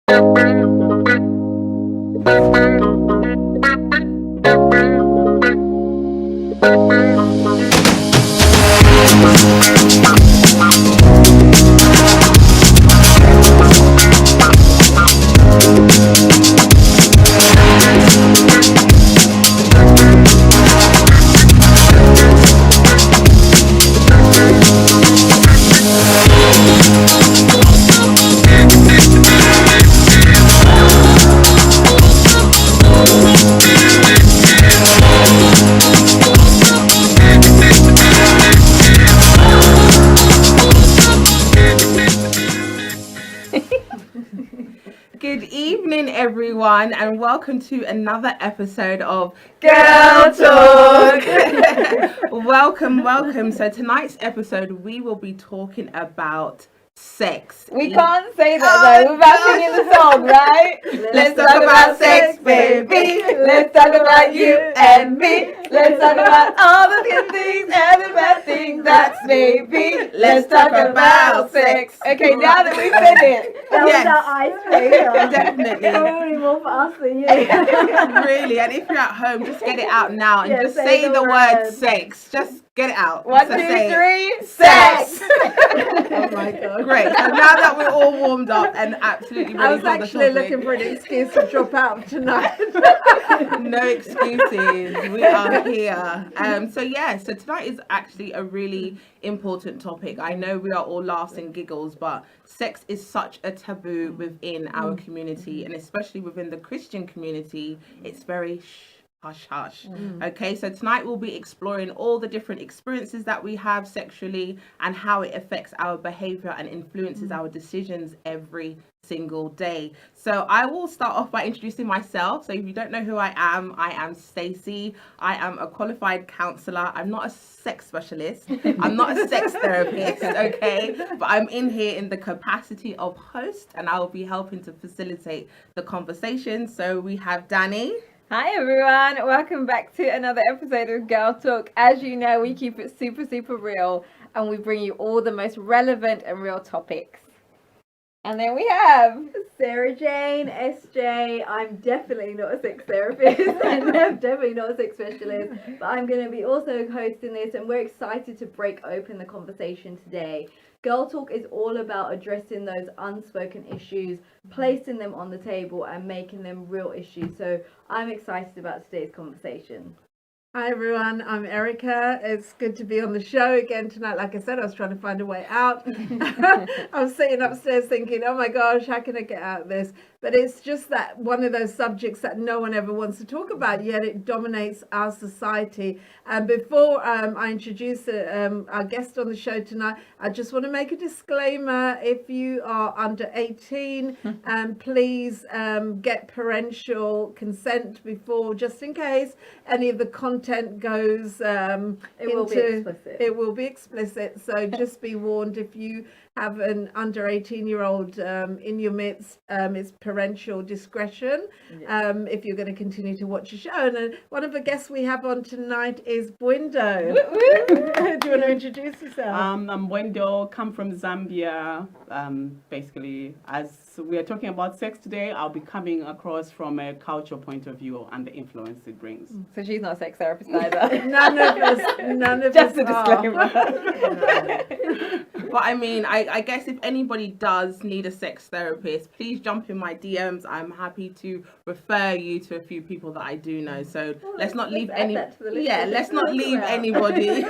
Good evening, everyone, and welcome to another episode of Girl Talk. Welcome. So tonight's episode, we will be talking about sex. We can't say that though without singing the song, right? Let's talk about sex, baby. Let's talk about you and me. Let's talk about all the good things and the bad things. That's maybe. Let's talk about sex. Okay, now that we've said it. That was our icebreaker. Definitely. Probably more for us than you. Really, and if you're at home, just get it out now and Yeah, just say say the the word word. sex. Just get it out. 1, So 2, say it. 3, Sex. Oh my god. Great. So now that we're all warmed up and absolutely ready I was for actually the topic, looking for an excuse to drop out tonight. no excuses. We are here. So tonight is actually a really important topic. I know we are all laughs and giggles, but sex is such a taboo within our community, and especially within the Christian community. It's very hush hush. Okay, so tonight we'll be exploring all the different experiences that we have sexually and how it affects our behavior and influences our decisions every single day. So I will start off by introducing myself. So if you don't know who I am Stacey. I am a qualified counselor. I'm not a sex specialist. I'm not a sex therapist, okay? But I'm in here in the capacity of host, and I will be helping to facilitate the conversation. So we have Danny. Hi everyone, welcome back to another episode of Girl Talk. As you know, we keep it super real and we bring you all the most relevant and real topics. And then we have Sarah Jane, SJ. I'm definitely not a sex therapist and I'm definitely not a sex specialist, but I'm going to be also hosting this, and we're excited to break open the conversation today. Girl Talk is all about addressing those unspoken issues, placing them on the table and making them real issues. So I'm excited about today's conversation. Hi everyone, I'm Erica. It's good to be on the show again tonight. Like I said, I was trying to find a way out. I was sitting upstairs thinking, oh my gosh, how can I get out of this? But it's just that one of those subjects that no one ever wants to talk about, yet it dominates our society. And before I introduce our guest on the show tonight, I just want to make a disclaimer. If you are under 18, please get parental consent before, just in case any of the content goes It will be explicit. It will be explicit. So just be warned, if you have an under 18-year-old in your midst, it's parental discretion if you're going to continue to watch the show. And one of the guests we have on tonight is Bwindo. Do you want to introduce yourself? I'm Bwindo, come from Zambia. Basically, as we are talking about sex today, I'll be coming across from a cultural point of view and the influence it brings. so she's not a sex therapist either. None of Just us a are. disclaimer. But I mean, I guess if anybody does need a sex therapist, please jump in my DMs. I'm happy to refer you to a few people that I do know. So let's not leave add that to the list. let's not Look leave around. anybody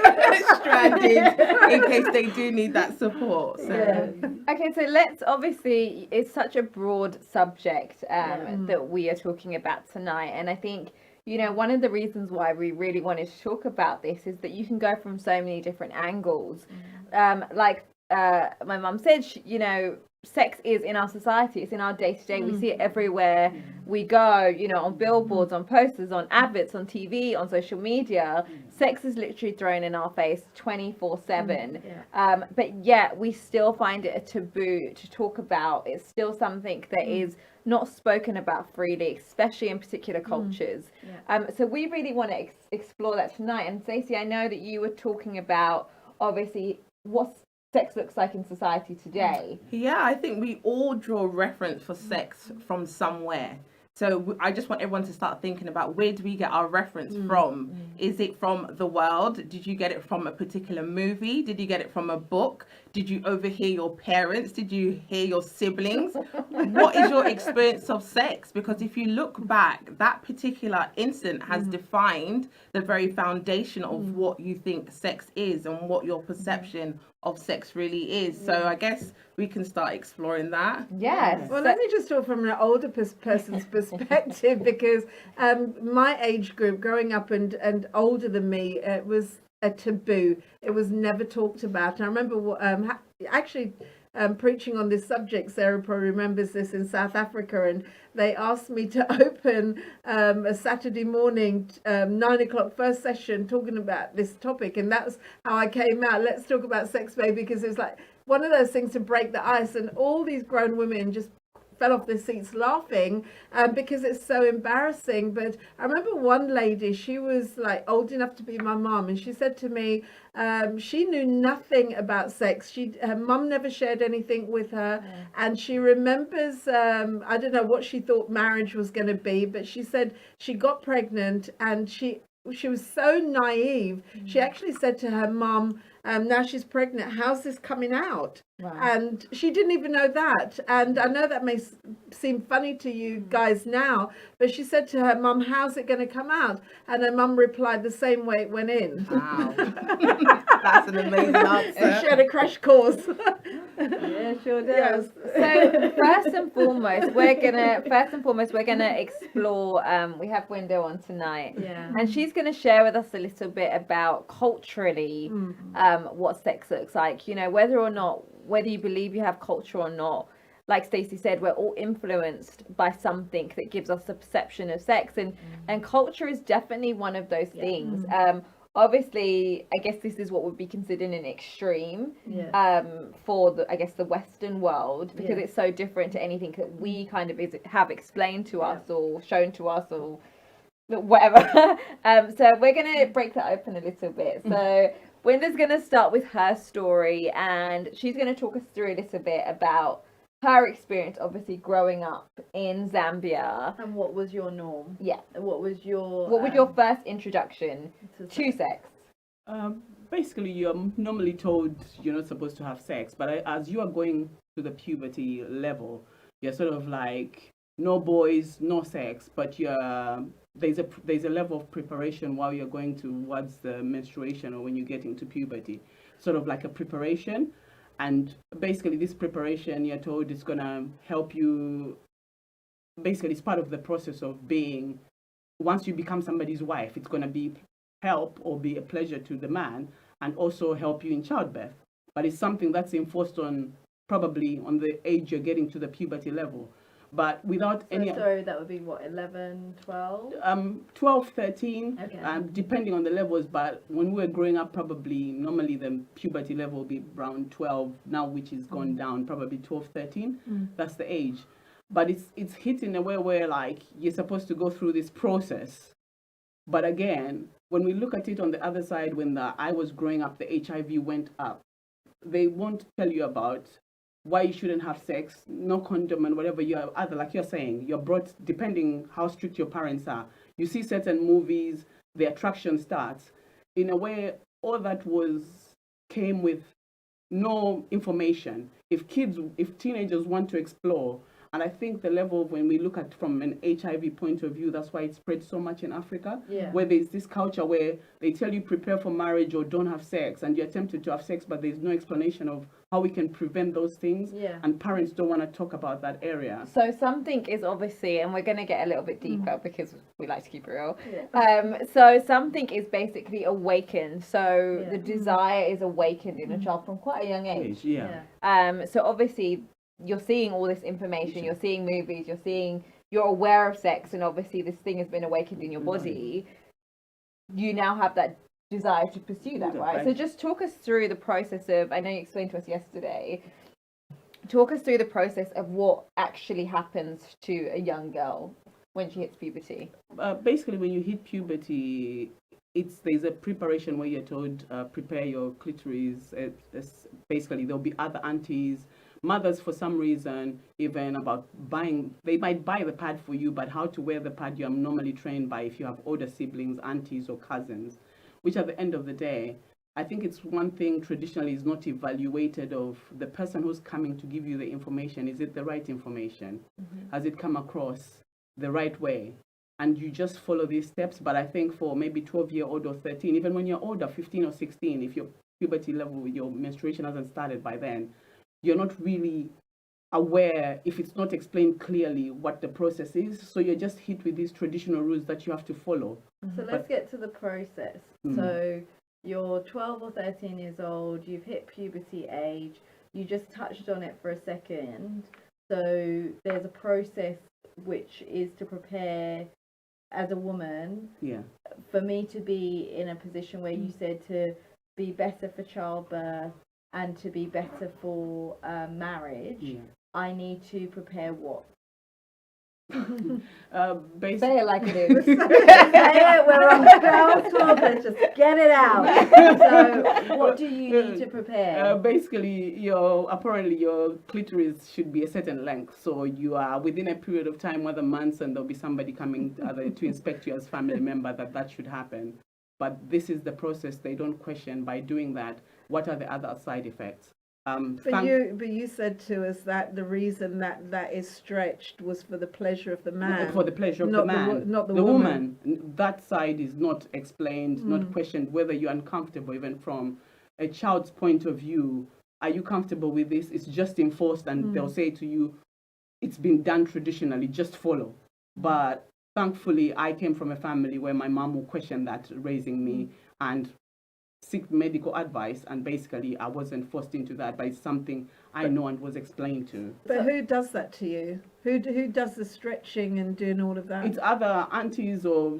stranded in case they do need that support. So Okay, so let's obviously, it's such a broad subject that we are talking about tonight. And I think, you know, one of the reasons why we really wanted to talk about this is that you can go from so many different angles. My mum said, you know, sex is in our society, it's in our day-to-day. We see it everywhere we go, you know, on billboards, on posters, on adverts, on TV, on social media. Sex is literally thrown in our face 24/7. But yet we still find it a taboo to talk about. It's still something that is not spoken about freely, especially in particular cultures. So we really want to explore that tonight. And Stacey, I know that you were talking about obviously what's sex looks like in society today. Yeah, I think we all draw reference for sex from somewhere. So I just want everyone to start thinking about, where do we get our reference from? Is it from the world? Did you get it from a particular movie? Did you get it from a book? Did you overhear your parents? Did you hear your siblings? What is your experience of sex? Because if you look back, that particular incident has defined the very foundation of what you think sex is and what your perception of sex really is. So I guess we can start exploring that. Yes. Well, let me just talk from an older person's perspective, because my age group, growing up and older than me, it was a taboo. It was never talked about. And I remember actually preaching on this subject. Sarah probably remembers this, in South Africa, and they asked me to open a Saturday morning 9 o'clock first session talking about this topic, and that's how I came out. Let's talk about sex, baby, because it was like one of those things to break the ice, and all these grown women just fell off their seats laughing because it's so embarrassing. But I remember one lady, she was like old enough to be my mom, and she said to me she knew nothing about sex. Her mum never shared anything with her, and she remembers I don't know what she thought marriage was going to be, but she said she got pregnant and she was so naive. She actually said to her mum, now she's pregnant, how's this coming out? Wow. And she didn't even know that. And I know that may seem funny to you guys now, but she said to her mum, how's it going to come out? And her mum replied the same way it went in. Wow. That's an amazing answer. She had a crash course. Yeah, sure does. Yes. So first and foremost, we're gonna explore. We have Window on tonight, Yeah. and she's gonna share with us a little bit about culturally what sex looks like. You know, whether you believe you have culture or not. Like Stacey said, we're all influenced by something that gives us a perception of sex, and culture is definitely one of those things. Obviously, I guess this is what would be considered an extreme for the Western world, because it's so different to anything that we kind of have explained to us or shown to us or whatever. So we're going to break that open a little bit. So Winda's going to start with her story, and she's going to talk us through a little bit about her experience, obviously growing up in Zambia. And what was your norm? Yeah. What was your first introduction to sex? Basically, you're normally told you're not supposed to have sex, but as you are going to the puberty level, you're sort of like, no boys, no sex, but there's a level of preparation while you're going towards the menstruation or when you get into puberty, sort of like a preparation. And basically this preparation, you're told, is going to help you. Basically, it's part of the process of being, once you become somebody's wife, it's going to be help or be a pleasure to the man, and also help you in childbirth. But it's something that's enforced on probably on the age you're getting to the puberty level. But without any... So that would be what, 11, 12? 12, 13, Okay. Depending on the levels. But when we were growing up, probably normally the puberty level would be around 12 now, which is gone down, probably 12, 13. That's the age. But it's hit in a way where, like, you're supposed to go through this process. But again, when we look at it on the other side, when I was growing up, the HIV went up. They won't tell you about why you shouldn't have sex, no condom and whatever. You're either, like you're saying, you're brought, depending how strict your parents are. You see certain movies, the attraction starts. In a way, all that came with no information. If teenagers want to explore, and I think the level of, when we look at from an HIV point of view, that's why it spreads so much in Africa, where there's this culture where they tell you prepare for marriage or don't have sex, and you're tempted to have sex, but there's no explanation of how we can prevent those things, and parents don't want to talk about that area. So something is obviously, and we're going to get a little bit deeper because we like to keep it real. So something is basically awakened. So the desire is awakened in a child from quite a young age. So obviously you're seeing all this information, you're seeing movies, you're aware of sex, and obviously this thing has been awakened in your body. You now have that desire to pursue that, right? So just talk us through the process of, I know you explained to us yesterday, talk us through the process of what actually happens to a young girl when she hits puberty. Basically, when you hit puberty, there's a preparation where you're told prepare your clitoris. Basically there'll be other aunties, mothers for some reason, even about buying. They might buy the pad for you, but how to wear the pad you are normally trained by if you have older siblings, aunties or cousins, which at the end of the day, I think it's one thing traditionally is not evaluated of the person who's coming to give you the information. Is it the right information? Has it come across the right way? And you just follow these steps. But I think for maybe 12-year-old or 13, even when you're older, 15 or 16, if your puberty level, your menstruation hasn't started by then, you're not really aware, if it's not explained clearly, what the process is. So you're just hit with these traditional rules that you have to follow. So let's get to the process. So you're 12 or 13 years old, you've hit puberty age, you just touched on it for a second. So there's a process which is to prepare as a woman for me to be in a position where you said to be better for childbirth and to be better for marriage. I need to prepare what? Say it like it is. Say it, we're on Girls Talk, let's just get it out. So what do you need to prepare? Basically, apparently your clitoris should be a certain length. So you are within a period of time, whether months, and there'll be somebody coming either to inspect you as family member that should happen. But this is the process. They don't question by doing that. What are the other side effects? But you said to us that the reason that is stretched was for the pleasure of the man. For the pleasure of the man, not the woman. That side is not explained, not questioned. Whether you're uncomfortable, even from a child's point of view, are you comfortable with this? It's just enforced, and they'll say to you, it's been done traditionally. Just follow. But thankfully, I came from a family where my mom will question that, raising me, and seek medical advice, and basically I wasn't forced into that, but it's something I know and was explained to. But who does that to you? Who does the stretching and doing all of that? It's other aunties or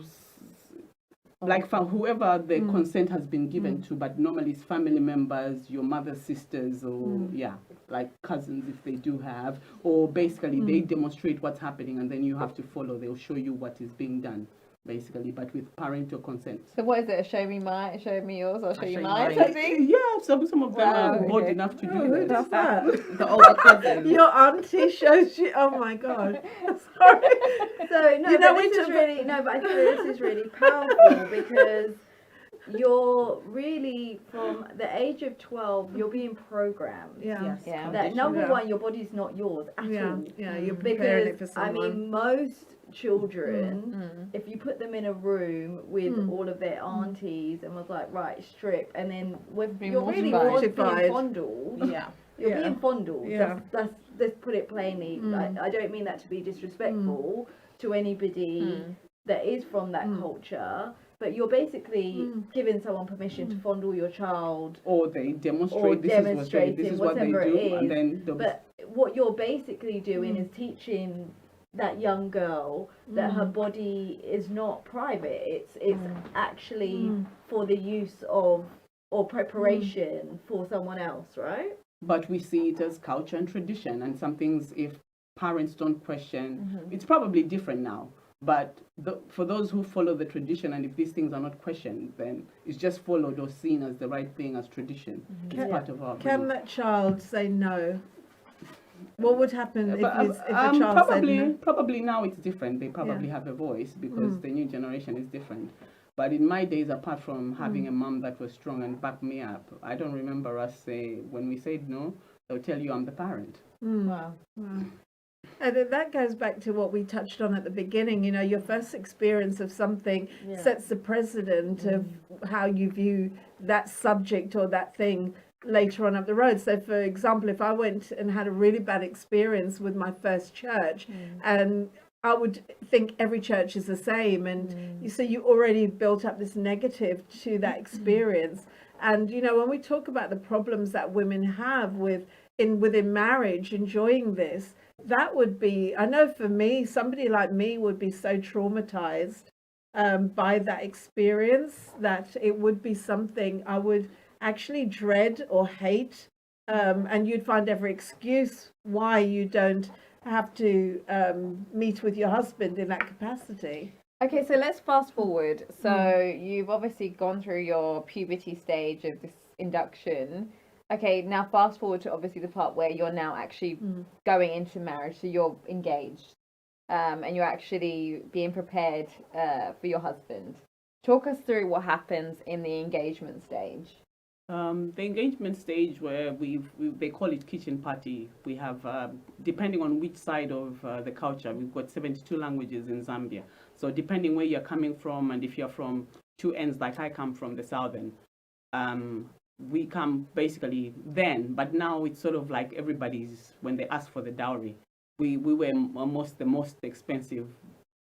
like from whoever the consent has been given to, but normally it's family members, your mother's sisters, or like cousins if they do have, or basically they demonstrate what's happening and then you have to follow. They'll show you what is being done, basically, but with parental consent. So what is it? Show me mine, show me yours, I'll show you mine. Yeah, some of them are bold enough to do Who that. does that? The older cousins. Your auntie shows you. Oh my god! Sorry. So no, You know, but we this is took- really but I think this is really powerful because you're really from the age of 12, you're being programmed. Yeah. Yeah. That number Yeah. one, your body's not yours at all. Yeah, you're preparing it for Because I someone. mean, most children, if you put them in a room with all of their aunties and was like, right, strip, and then Being you're really mortified. being fondled. Yeah. You're Yeah. being fondled. Yeah. That's let's put it plainly. I don't mean that to be disrespectful to anybody that is from that culture, but you're basically giving someone permission to fondle your child. Or they demonstrate, Or this is what they whatever do, it and is. then they'll be But what you're basically doing is teaching that young girl that her body is not private. It's actually for the use of or preparation for someone else, right? But we see it as culture and tradition, and some things, if parents don't question, it's probably different now. But for those who follow the tradition, and if these things are not questioned, then it's just followed or seen as the right thing, as tradition. It's part of our Can belief. that child say no? What would happen if a child probably, said no? probably now it's different. They probably have a voice because the new generation is different. But in my days, apart from having a mom that was strong and backed me up, I don't remember us say, when we said no, they'll tell you I'm the parent. Wow. And that goes back to what we touched on at the beginning. You know, your first experience of something sets the precedent of how you view that subject or that thing later on up the road. So, for example, if I went and had a really bad experience with my first church, and I would think every church is the same, and so you already built up this negative to that experience. And you know, when we talk about the problems that women have within marriage, enjoying this, that would be, I know for me, somebody like me would be so traumatized by that experience that it would be something I would actually dread or hate, and you'd find every excuse why you don't have to meet with your husband in that capacity. Okay, so let's fast forward. So you've obviously gone through your puberty stage of this induction. Okay, now fast forward to obviously the part where you're now actually going into marriage. So you're engaged, and you're actually being prepared for your husband. Talk us through what happens in the engagement stage. The engagement stage where they call it kitchen party. We have, depending on which side of the culture, we've got 72 languages in Zambia. So depending where you're coming from, and if you're from two ends like I come from the southern, we come basically then, but now it's sort of like everybody's, when they ask for the dowry, we were almost the most expensive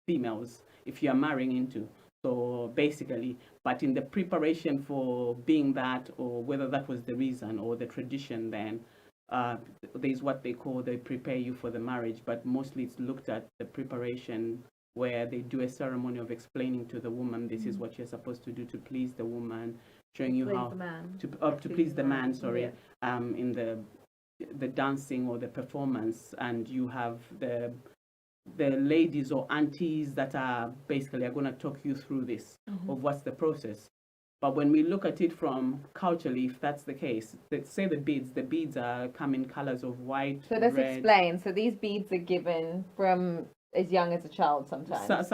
females if you're marrying into. So basically, but in the preparation for being that, or whether that was the reason or the tradition, then there's what they call, they prepare you for the marriage, but mostly it's looked at the preparation where they do a ceremony of explaining to the woman, this is what you're supposed to do to please the woman, showing you Please how the man. to please the man, sorry, Yeah. in the dancing or the performance, and you have the ladies or aunties that are basically are going to talk you through this of what's the process. But when we look at it from culturally, if that's the case, let's say the beads are come in colors of white, So let's red. explain. So these beads are given from as young as a child sometimes.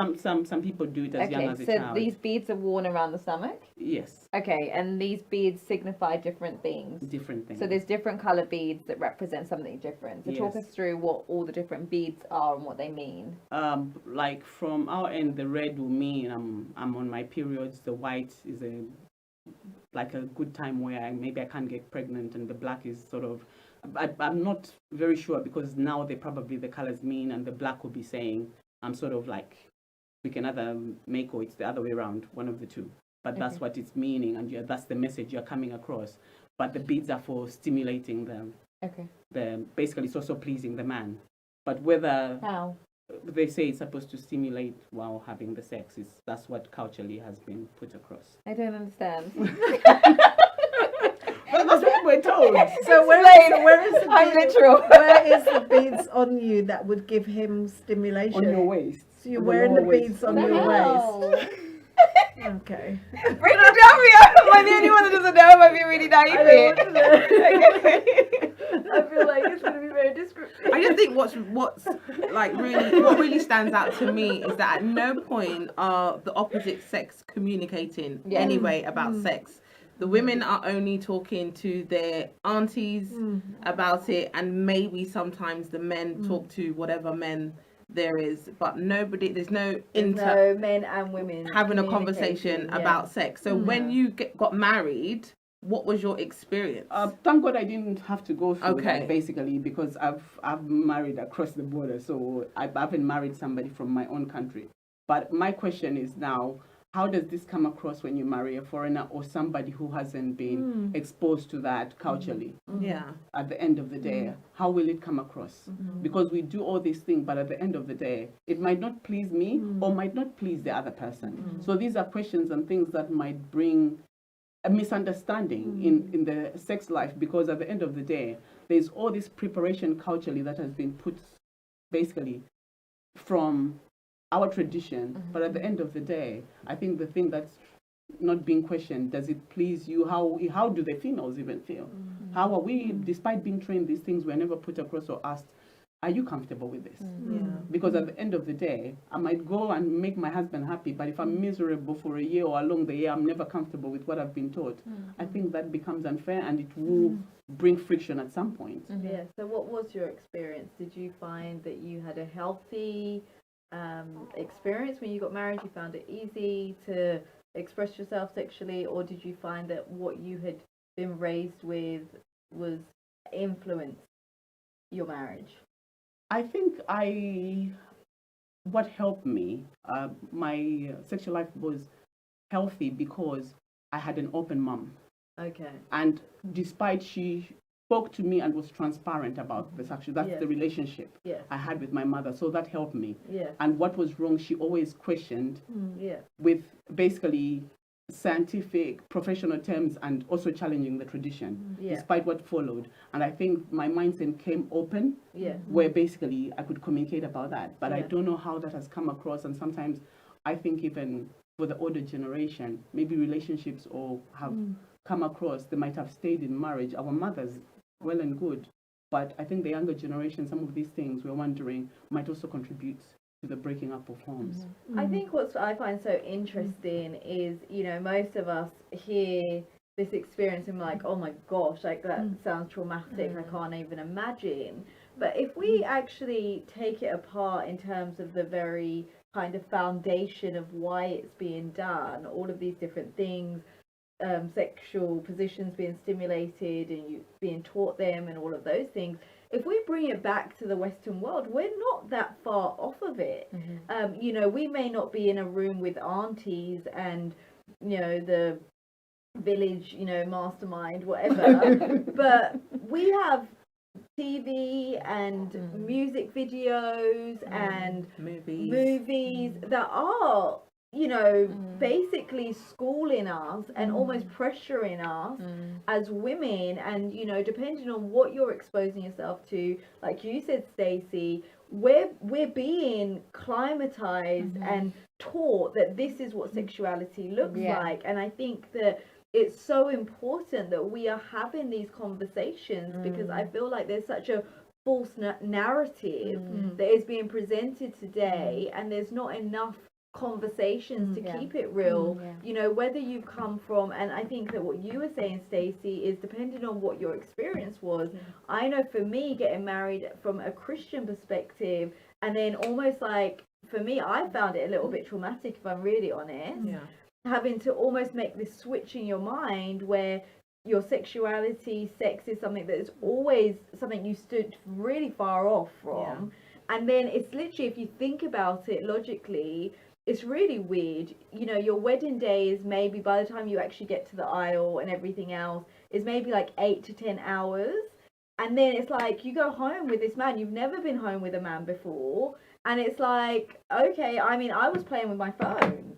Some people do it as young as a so child. these beads are worn around the stomach. Yes, Okay, and these beads signify different things. different things. So there's different color beads that represent something different. So talk Yes. us through what all the different beads are and what they mean. Like from our end, the red will mean I'm on my periods. The white is like a good time where maybe I can't get pregnant, and the black is sort of, I'm not very sure, because now they probably the colors mean, and the black will be saying I'm sort of like, we can either make, or it's the other way around, one of the two. But that's Okay. what it's meaning, and that's the message you're coming across. But the beads are for stimulating Okay. basically it's also pleasing the man. But whether How? they say it's supposed to stimulate while having the sex, that's what culturally has been put across. I don't understand. Well, that's what we're told. So where is the I'm bead- literal. where is the beads on you that would give him stimulation? On your waist. So you're On wearing the lower waist. beads on The your hell? waist. Okay. Break it down, Mia. Am I the only one that doesn't know? Am I being really naive I here? don't want to know. I feel like it's going to be very descriptive. I just think what's like what really stands out to me is that at no point are the opposite sex communicating Yeah. anyway about sex. The women are only talking to their aunties about it, and maybe sometimes the men talk to whatever men there is, but there's no No, men and women having a communicating, conversation yeah. about sex. So when you got married, what was your experience? Thank God I didn't have to go through Okay. that, basically, because I've married across the border, so I haven't married somebody from my own country. But my question is now, how does this come across when you marry a foreigner or somebody who hasn't been exposed to that culturally? Yeah. At the end of the day, how will it come across? Because we do all these things, but at the end of the day, it might not please me or might not please the other person. So these are questions and things that might bring a misunderstanding in the sex life, because at the end of the day, there's all this preparation culturally that has been put basically from our tradition. But at the end of the day, I think the thing that's not being questioned, does it please you? How do the females even feel? How are we, despite being trained these things, we're never put across or asked, are you comfortable with this? Yeah. Because at the end of the day, I might go and make my husband happy, but if I'm miserable for a year or along the year, I'm never comfortable with what I've been taught. I think that becomes unfair, and it will bring friction at some point. Yeah, so what was your experience? Did you find that you had a healthy experience when you got married? You found it easy to express yourself sexually, or did you find that what you had been raised with was influenced your marriage? I think what helped me, my sexual life was healthy because I had an open mom. Okay. And despite she spoke to me and was transparent about the sexual, that's Yes. the relationship Yes. I had with my mother. So that helped me. Yes. And what was wrong, she always questioned Yeah. with basically scientific, professional terms, and also challenging the tradition, Yeah. despite what followed. And I think my mindset came open, Yeah. where basically I could communicate about that. But I Yeah. don't know how that has come across, and sometimes I think even for the older generation, maybe relationships or have come across, they might have stayed in marriage. Our mothers, well and good. But I think the younger generation, some of these things we're wondering might also contribute to the breaking up of homes. I think what I find so interesting is, most of us hear this experience and we're like, oh my gosh, like that sounds traumatic. I can't even imagine. But if we actually take it apart in terms of the very kind of foundation of why it's being done, all of these different things, sexual positions being stimulated and you being taught them and all of those things, if we bring it back to the Western world, we're not that far off of it. We may not be in a room with aunties and the village mastermind, whatever, but we have TV and music videos and movies that are basically schooling us and almost pressuring us as women, and depending on what you're exposing yourself to, like you said, Stacey, we're being climatized and taught that this is what sexuality looks like. And I think that it's so important that we are having these conversations, because I feel like there's such a false narrative that is being presented today, and there's not enough conversations to keep it real. Whether you come from, and I think that what you were saying, Stacey, is depending on what your experience was. I know for me, getting married from a Christian perspective, and then almost like, for me, I found it a little bit traumatic, if I'm really honest, having to almost make this switch in your mind where your sexuality, sex is something that is always something you stood really far off from. And then it's literally, if you think about it logically, it's really weird. Your wedding day is maybe, by the time you actually get to the aisle and everything else, is maybe like 8 to 10 hours. And then it's like, you go home with this man, you've never been home with a man before. And it's like, okay, I mean, I was playing with my phone,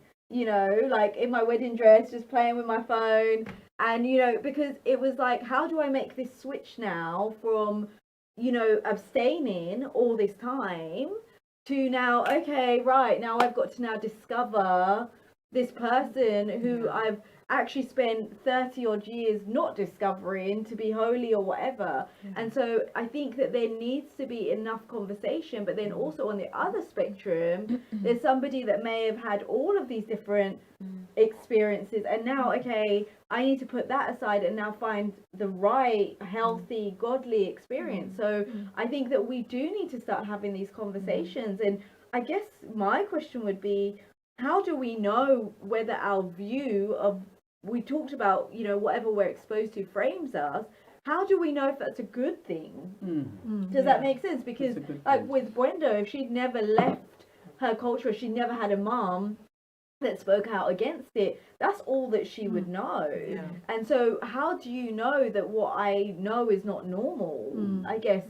like in my wedding dress, just playing with my phone. And, because it was like, how do I make this switch now from, abstaining all this time to now, okay, right, now I've got to now discover this person who I've actually spent 30 odd years not discovering to be holy or whatever. And so I think that there needs to be enough conversation, but then also on the other spectrum, there's somebody that may have had all of these different experiences, and now, okay, I need to put that aside and now find the right, healthy, godly experience. So I think that we do need to start having these conversations. And I guess my question would be, how do we know whether our view of, we talked about, whatever we're exposed to frames us, how do we know if that's a good thing? Does that make sense? Because like with Brenda, if she'd never left her culture, she'd never had a mom that spoke out against it, that's all that she would know. And so how do you know that what I know is not normal? I guess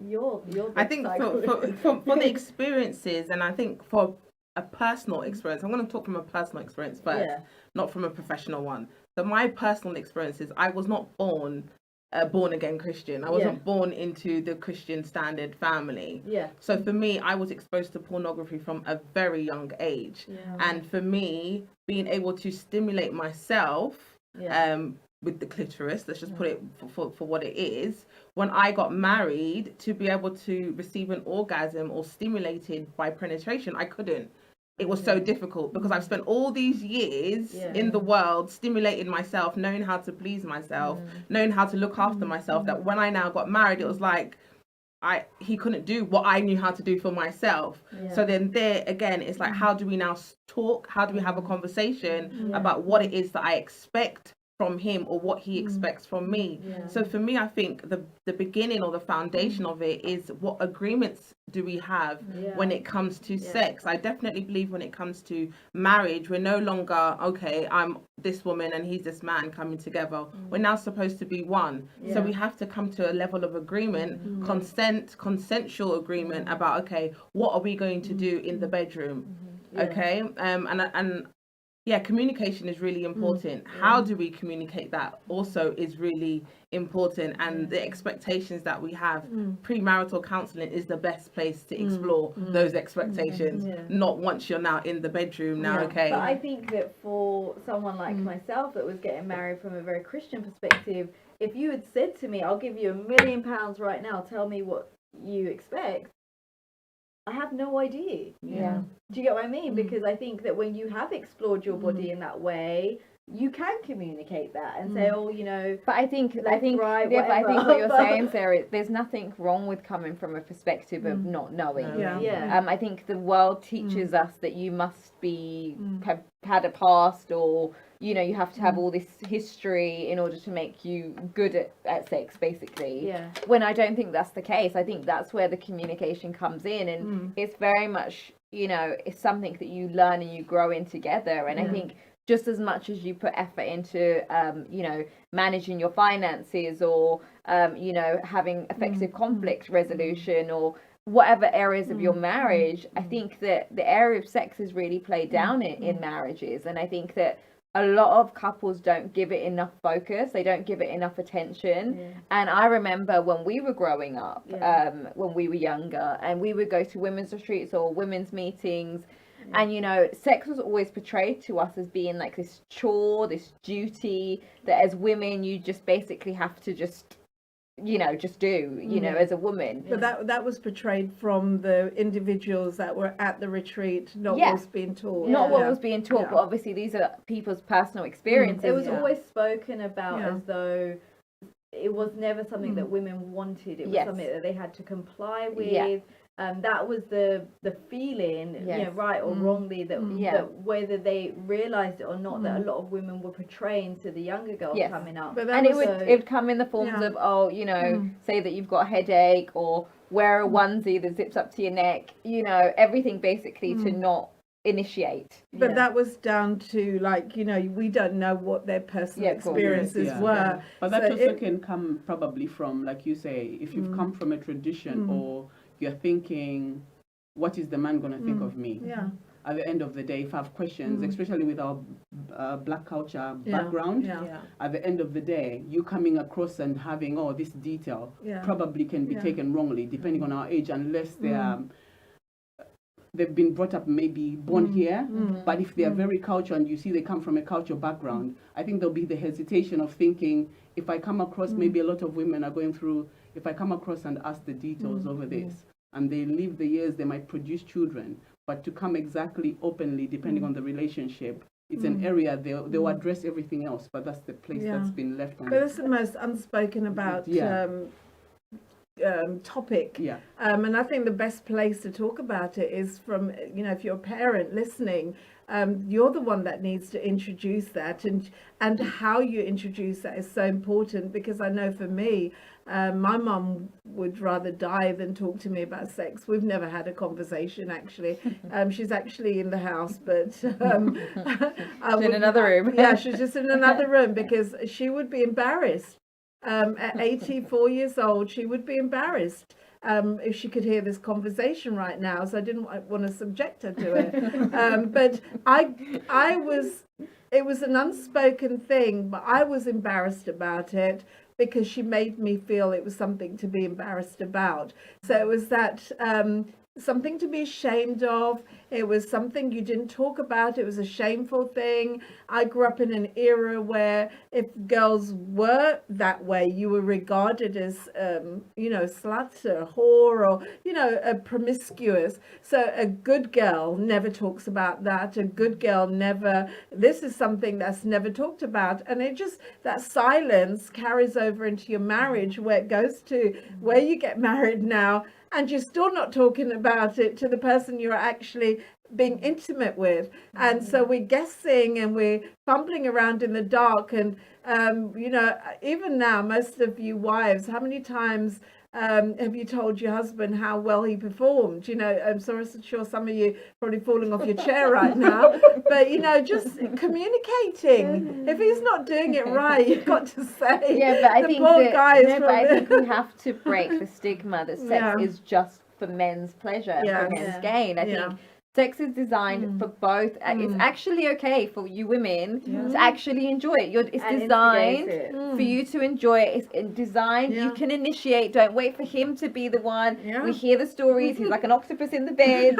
you're I think for the experiences, and I think for a personal experience, I'm going to talk from a personal experience first, not from a professional one. So my personal experiences, I was not born again Christian. I wasn't born into the Christian standard family. So for me, I was exposed to pornography from a very young age. And for me, being able to stimulate myself with the clitoris, let's just put it for what it is, when I got married, to be able to receive an orgasm or stimulated by penetration, I couldn't. It was so difficult because I've spent all these years in the world stimulating myself, knowing how to please myself, knowing how to look after myself, that when I now got married, it was like he couldn't do what I knew how to do for myself. So then there again, it's like, how do we now talk? How do we have a conversation about what it is that I expect from him or what he expects from me? So for me, I think the beginning or the foundation of it is, what agreements do we have when it comes to sex? I definitely believe when it comes to marriage, we're no longer, okay, I'm this woman and he's this man coming together. We're now supposed to be one. So we have to come to a level of agreement, consensual agreement about, okay, what are we going to do in the bedroom? Okay, and communication is really important. How do we communicate that also is really important, and the expectations that we have. Premarital counseling is the best place to explore those expectations, Yeah. not once you're now in the bedroom now. Yeah. Okay. But I think that for someone like myself that was getting married from a very Christian perspective, if you had said to me, I'll give you £1 million right now, tell me what you expect, I have no idea. Yeah. Do you get what I mean? Because I think that when you have explored your body in that way, you can communicate that and say, oh, you know, But I think Left, right, yeah, but I think what whatever. you're saying, Sarah, there's nothing wrong with coming from a perspective of not knowing. Yeah. yeah. I think the world teaches us that you must be have had a past, or you know, you have to have all this history in order to make you good at sex, basically. Yeah. When I don't think that's the case. I think that's where the communication comes in, and it's very much, you know, it's something that you learn and you grow in together. And I think just as much as you put effort into, you know, managing your finances, or, you know, having effective conflict resolution, or whatever areas of your marriage, I think that the area of sex is really played down in marriages. And I think that a lot of couples don't give it enough focus. They don't give it enough attention. Yeah. And I remember when we were growing up, Yeah. when we were younger, and we would go to women's retreats or women's meetings, and you know, sex was always portrayed to us as being like this chore, this duty that as women you just basically have to just, you know, just do, you know, as a woman. But that was portrayed from the individuals that were at the retreat, not Yeah. what's being taught. Not what Yeah. was being taught, Yeah. but obviously these are people's personal experiences. It was Yeah. always spoken about Yeah. as though it was never something that women wanted. It was Yes. something that they had to comply with. Yeah. That was the feeling, you know, Yes. right or wrongly, that, Yeah. that whether they realised it or not, that a lot of women were portraying to the younger girls Yes. coming up. But that And it was would it'd come in the forms Yeah. of, oh, you know, say that you've got a headache, or wear a onesie that zips up to your neck, you know, everything basically to not initiate. But Yeah. that was down to, like, you know, we don't know what their personal Yeah, of course. experiences Yeah. were. But that So also it- can come probably from, like you say, if you've come from a tradition, or you're thinking, what is the man going to think of me? Yeah. At the end of the day, if I have questions, especially with our black culture Yeah. background, Yeah. at the end of the day, you coming across and having, oh, this detail Yeah. probably can be Yeah. taken wrongly, depending on our age, unless they are, they've been brought up, maybe born here. But if they are very cultural and you see they come from a cultural background, I think there'll be the hesitation of thinking, if I come across, maybe a lot of women are going through, if I come across and ask the details over this, and they live the years, they might produce children. But to come exactly openly, depending on the relationship, it's an area they'll address everything else, but that's the place Yeah. that's been left on. But that's the most unspoken about Yeah. topic. Yeah. And I think the best place to talk about it is from, you know, if you're a parent listening, you're the one that needs to introduce that, and how you introduce that is so important, because I know for me, my mum would rather die than talk to me about sex. We've never had a conversation, actually. She's actually in the house, but She's in another room. Yeah, she's just in another room, because she would be embarrassed. At 84 years old, she would be embarrassed if she could hear this conversation right now. So I didn't want to subject her to it. But it was an unspoken thing, but I was embarrassed about it, because she made me feel it was something to be embarrassed about. So it was that something to be ashamed of. It was something you didn't talk about. It was a shameful thing. I grew up in an era where if girls were that way, you were regarded as, you know, sluts or whore, or, you know, promiscuous. So a good girl never talks about that. A good girl never, this is something that's never talked about. And it just, that silence carries over into your marriage, where it goes to where you get married now, and you're still not talking about it to the person you're actually being intimate with. And so we're guessing and we're fumbling around in the dark. And, you know, even now, most of you wives, how many times have you told your husband how well he performed? You know, I'm so sure some of you probably falling off your chair right now, but, you know, just communicating. If he's not doing it right, you've got to say, Yeah, but I the think poor that, guy is no, but I from think we have to break the stigma that sex Yeah. is just for men's pleasure, Yes. for men's Yeah. gain. I Yeah. think Sex is designed for both. It's actually okay for you women to actually enjoy it. It's And designed instigate it. for you to enjoy it. It's designed. You can initiate. Don't wait for him to be the one. Yeah. We hear the stories. He's like an octopus in the bed.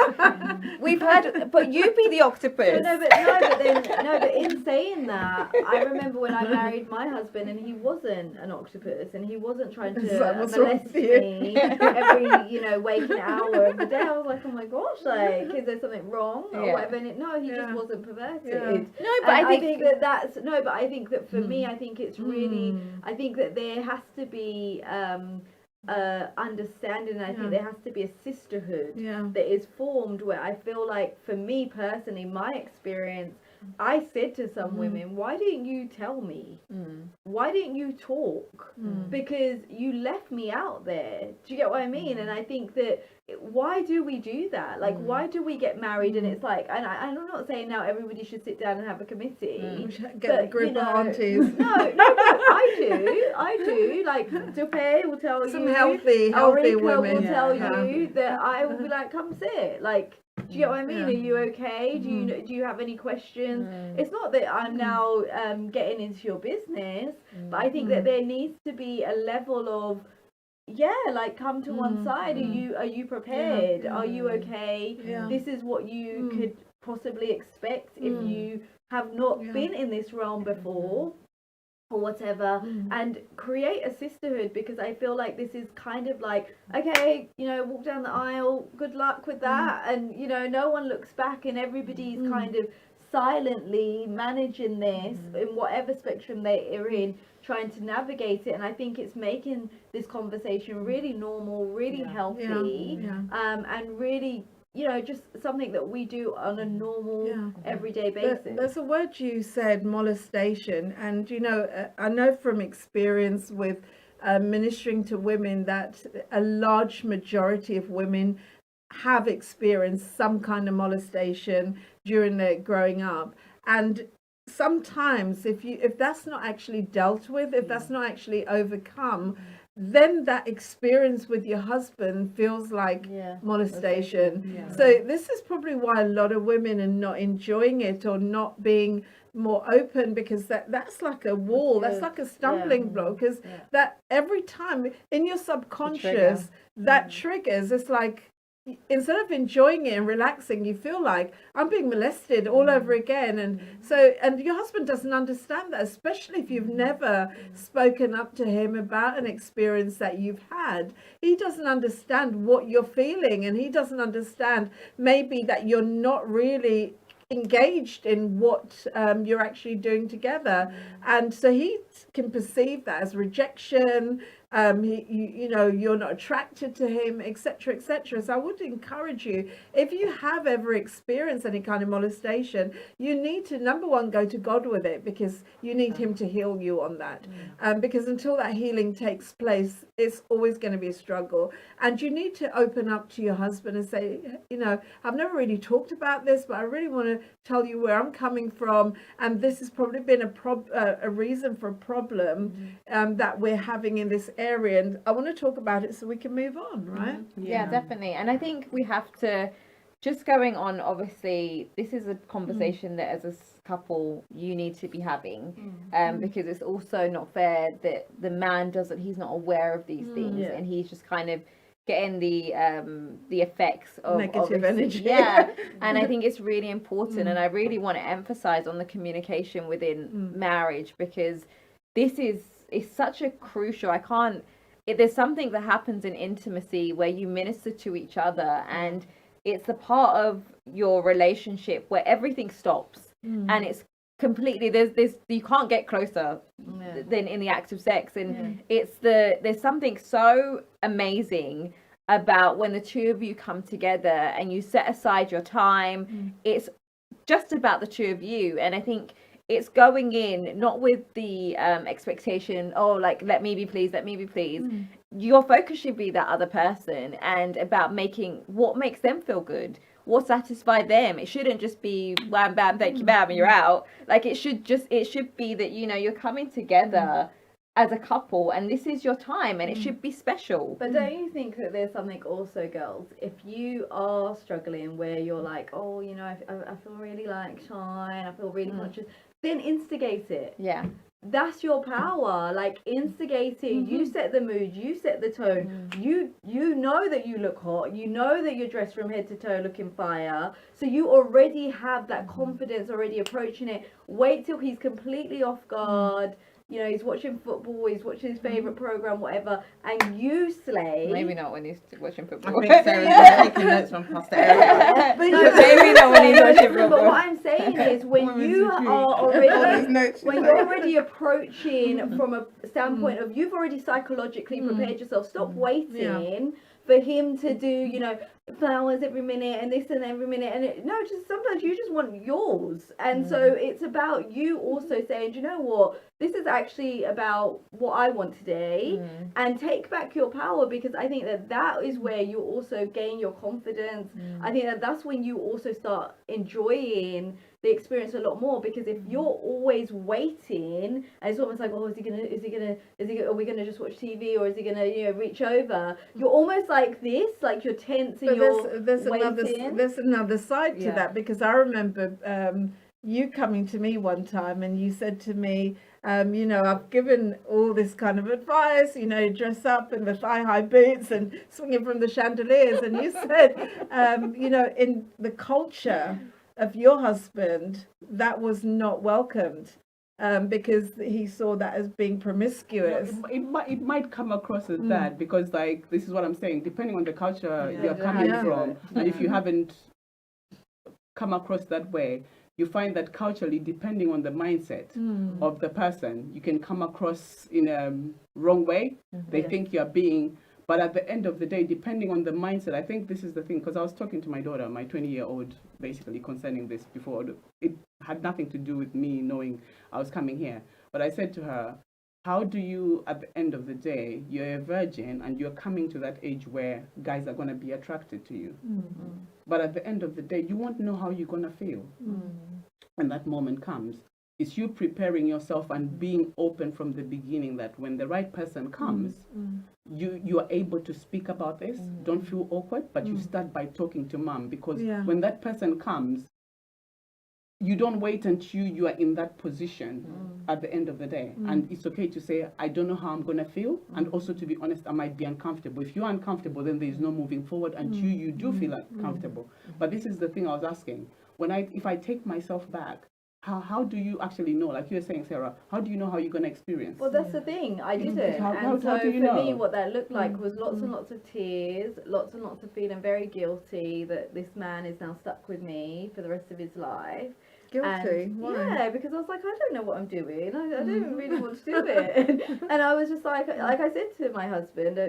We've heard, but you be the octopus. But in saying that, I remember when I married my husband, and he wasn't an octopus, and he wasn't trying to So what's wrong molest with you? me every waking hour of the day. I was like, oh my gosh, like, is there something wrong or Yeah. whatever? And he Yeah. just wasn't perverted. Yeah. No, but And I think that's no, but I think that for me, I think it's really, I think that there has to be understanding, and I think there has to be a sisterhood Yeah. that is formed where I feel like, for me personally, my experience, I said to some women, why didn't you tell me? Why didn't you talk? Because you left me out there. Do you get what I mean? And I think that, why do we do that? Like, why do we get married? And it's like, and I'm not saying now everybody should sit down and have a committee. Get a But, group you know, of aunties. No, I do. Like, Dupe will tell Some you. healthy Ulrika women. will tell Yeah. you that I will be like, come sit. Like, do you get what I mean? Yeah. Are you okay? Do you have any questions? It's not that I'm now getting into your business, but I think that there needs to be a level of, like, come to one side. Are you prepared? Are you okay? Yeah. This is what you could possibly expect if you have not been in this realm before, or whatever, and create a sisterhood, because I feel like this is kind of like, okay, walk down the aisle, good luck with that, and no one looks back, and everybody's kind of silently managing this in whatever spectrum they are in, trying to navigate it. And I think it's making this conversation really normal, really healthy, and really just something that we do on a normal everyday basis. There's a word you said, molestation, and I know from experience with ministering to women that a large majority of women have experienced some kind of molestation during their growing up. And sometimes if that's not actually dealt with, if that's not actually overcome, then that experience with your husband feels like molestation. So this is probably why a lot of women are not enjoying it or not being more open, because that's like a wall, that's like a stumbling block, because that every time in your subconscious that triggers, it's like, instead of enjoying it and relaxing, you feel like I'm being molested all over again. And your husband doesn't understand that, especially if you've never spoken up to him about an experience that you've had. He doesn't understand what you're feeling, and he doesn't understand maybe that you're not really engaged in what you're actually doing together. And so he can perceive that as rejection. You're not attracted to him, etc., etc. So I would encourage you, if you have ever experienced any kind of molestation, you need to, number one, go to God with it, because you need him to heal you on that. Because until that healing takes place, it's always going to be a struggle. And you need to open up to your husband and say, I've never really talked about this, but I really want to tell you where I'm coming from, and this has probably been a reason for a problem that we're having in this area, and I want to talk about it so we can move on, right? Yeah, definitely. And I think we have to, just going on, obviously this is a conversation that as a couple you need to be having, because it's also not fair that the man he's not aware of these things, and he's just kind of getting the effects of negative energy. And I think it's really important, and I really want to emphasize on the communication within marriage, because this is such a crucial, there's something that happens in intimacy where you minister to each other, and it's a part of your relationship where everything stops, and it's completely, there's you can't get closer than in the act of sex, and there's something so amazing about when the two of you come together and you set aside your time. It's just about the two of you, and I think it's going in not with the expectation, like, let me be pleased. Your focus should be that other person, and about making what makes them feel good, what satisfies them. It shouldn't just be wham bam, thank you, bam, and you're out. Like, it should be that you're coming together as a couple, and this is your time, and it should be special. But don't you think that there's something also, girls, if you are struggling where you're like, oh, you know, I feel really like shy and I feel really conscious, then instigate it. Yeah. That's your power. Like, instigating, you set the mood, you set the tone. You know that you look hot, you know that you're dressed from head to toe looking fire, so you already have that confidence already approaching it. Wait till he's completely off guard. You know, he's watching football, he's watching his favourite programme, whatever, and you slay. Maybe not when he's watching I football. think Sarah's taking notes from Pastor Eric. Maybe not when he's watching But football. what I'm saying is, when Women's you retreat. are All already these notes. when you're already approaching from a standpoint of you've already psychologically prepared yourself, stop waiting for him to do, you know, flowers every minute and this and every minute, and just sometimes you just want yours. And so it's about you also saying, do you know what, this is actually about what I want today, and take back your power, because I think that is where you also gain your confidence. I think that's when you also start enjoying the experience a lot more, because if you're always waiting, and it's almost like, oh, are we gonna just watch TV, or is he gonna, you know, reach over? You're almost like this, like you're tense and But you're there's waiting. there's another side to Yeah. that, because I remember you coming to me one time and you said to me, you know, I've given all this kind of advice, you know, dress up in the thigh-high boots and swinging from the chandeliers, and you said, you know, in the culture of your husband, that was not welcomed. Because he saw that as being promiscuous. It might come across as that, because, like, this is what I'm saying, depending on the culture you're coming from, and if you haven't come across that way, you find that culturally, depending on the mindset of the person, you can come across in a wrong way. They think you're being, but at the end of the day, depending on the mindset, I think this is the thing, because I was talking to my daughter, my 20-year-old, basically concerning this before. It had nothing to do with me knowing I was coming here. But I said to her, how do you, at the end of the day, you're a virgin and you're coming to that age where guys are going to be attracted to you. But at the end of the day, you won't know how you're going to feel when that moment comes. It's you preparing yourself and being open from the beginning, that when the right person comes, you are able to speak about this. Don't feel awkward, but you start by talking to mom, because when that person comes, you don't wait until you are in that position at the end of the day. And it's okay to say, I don't know how I'm going to feel. And also, to be honest, I might be uncomfortable. If you're uncomfortable, then there's no moving forward until you do feel uncomfortable. But this is the thing I was asking. If I take myself back, how do you actually know? Like you were saying, Sarah, how do you know how you're going to experience? Well, that's the thing. I didn't. How And so do you for me, know? what that looked like was lots and lots of tears, lots and lots of feeling very guilty that this man is now stuck with me for the rest of his life. Guilty? And, Why? yeah, because I was like, I don't know what I'm doing. I don't really want to do it. And I was just like I said to my husband,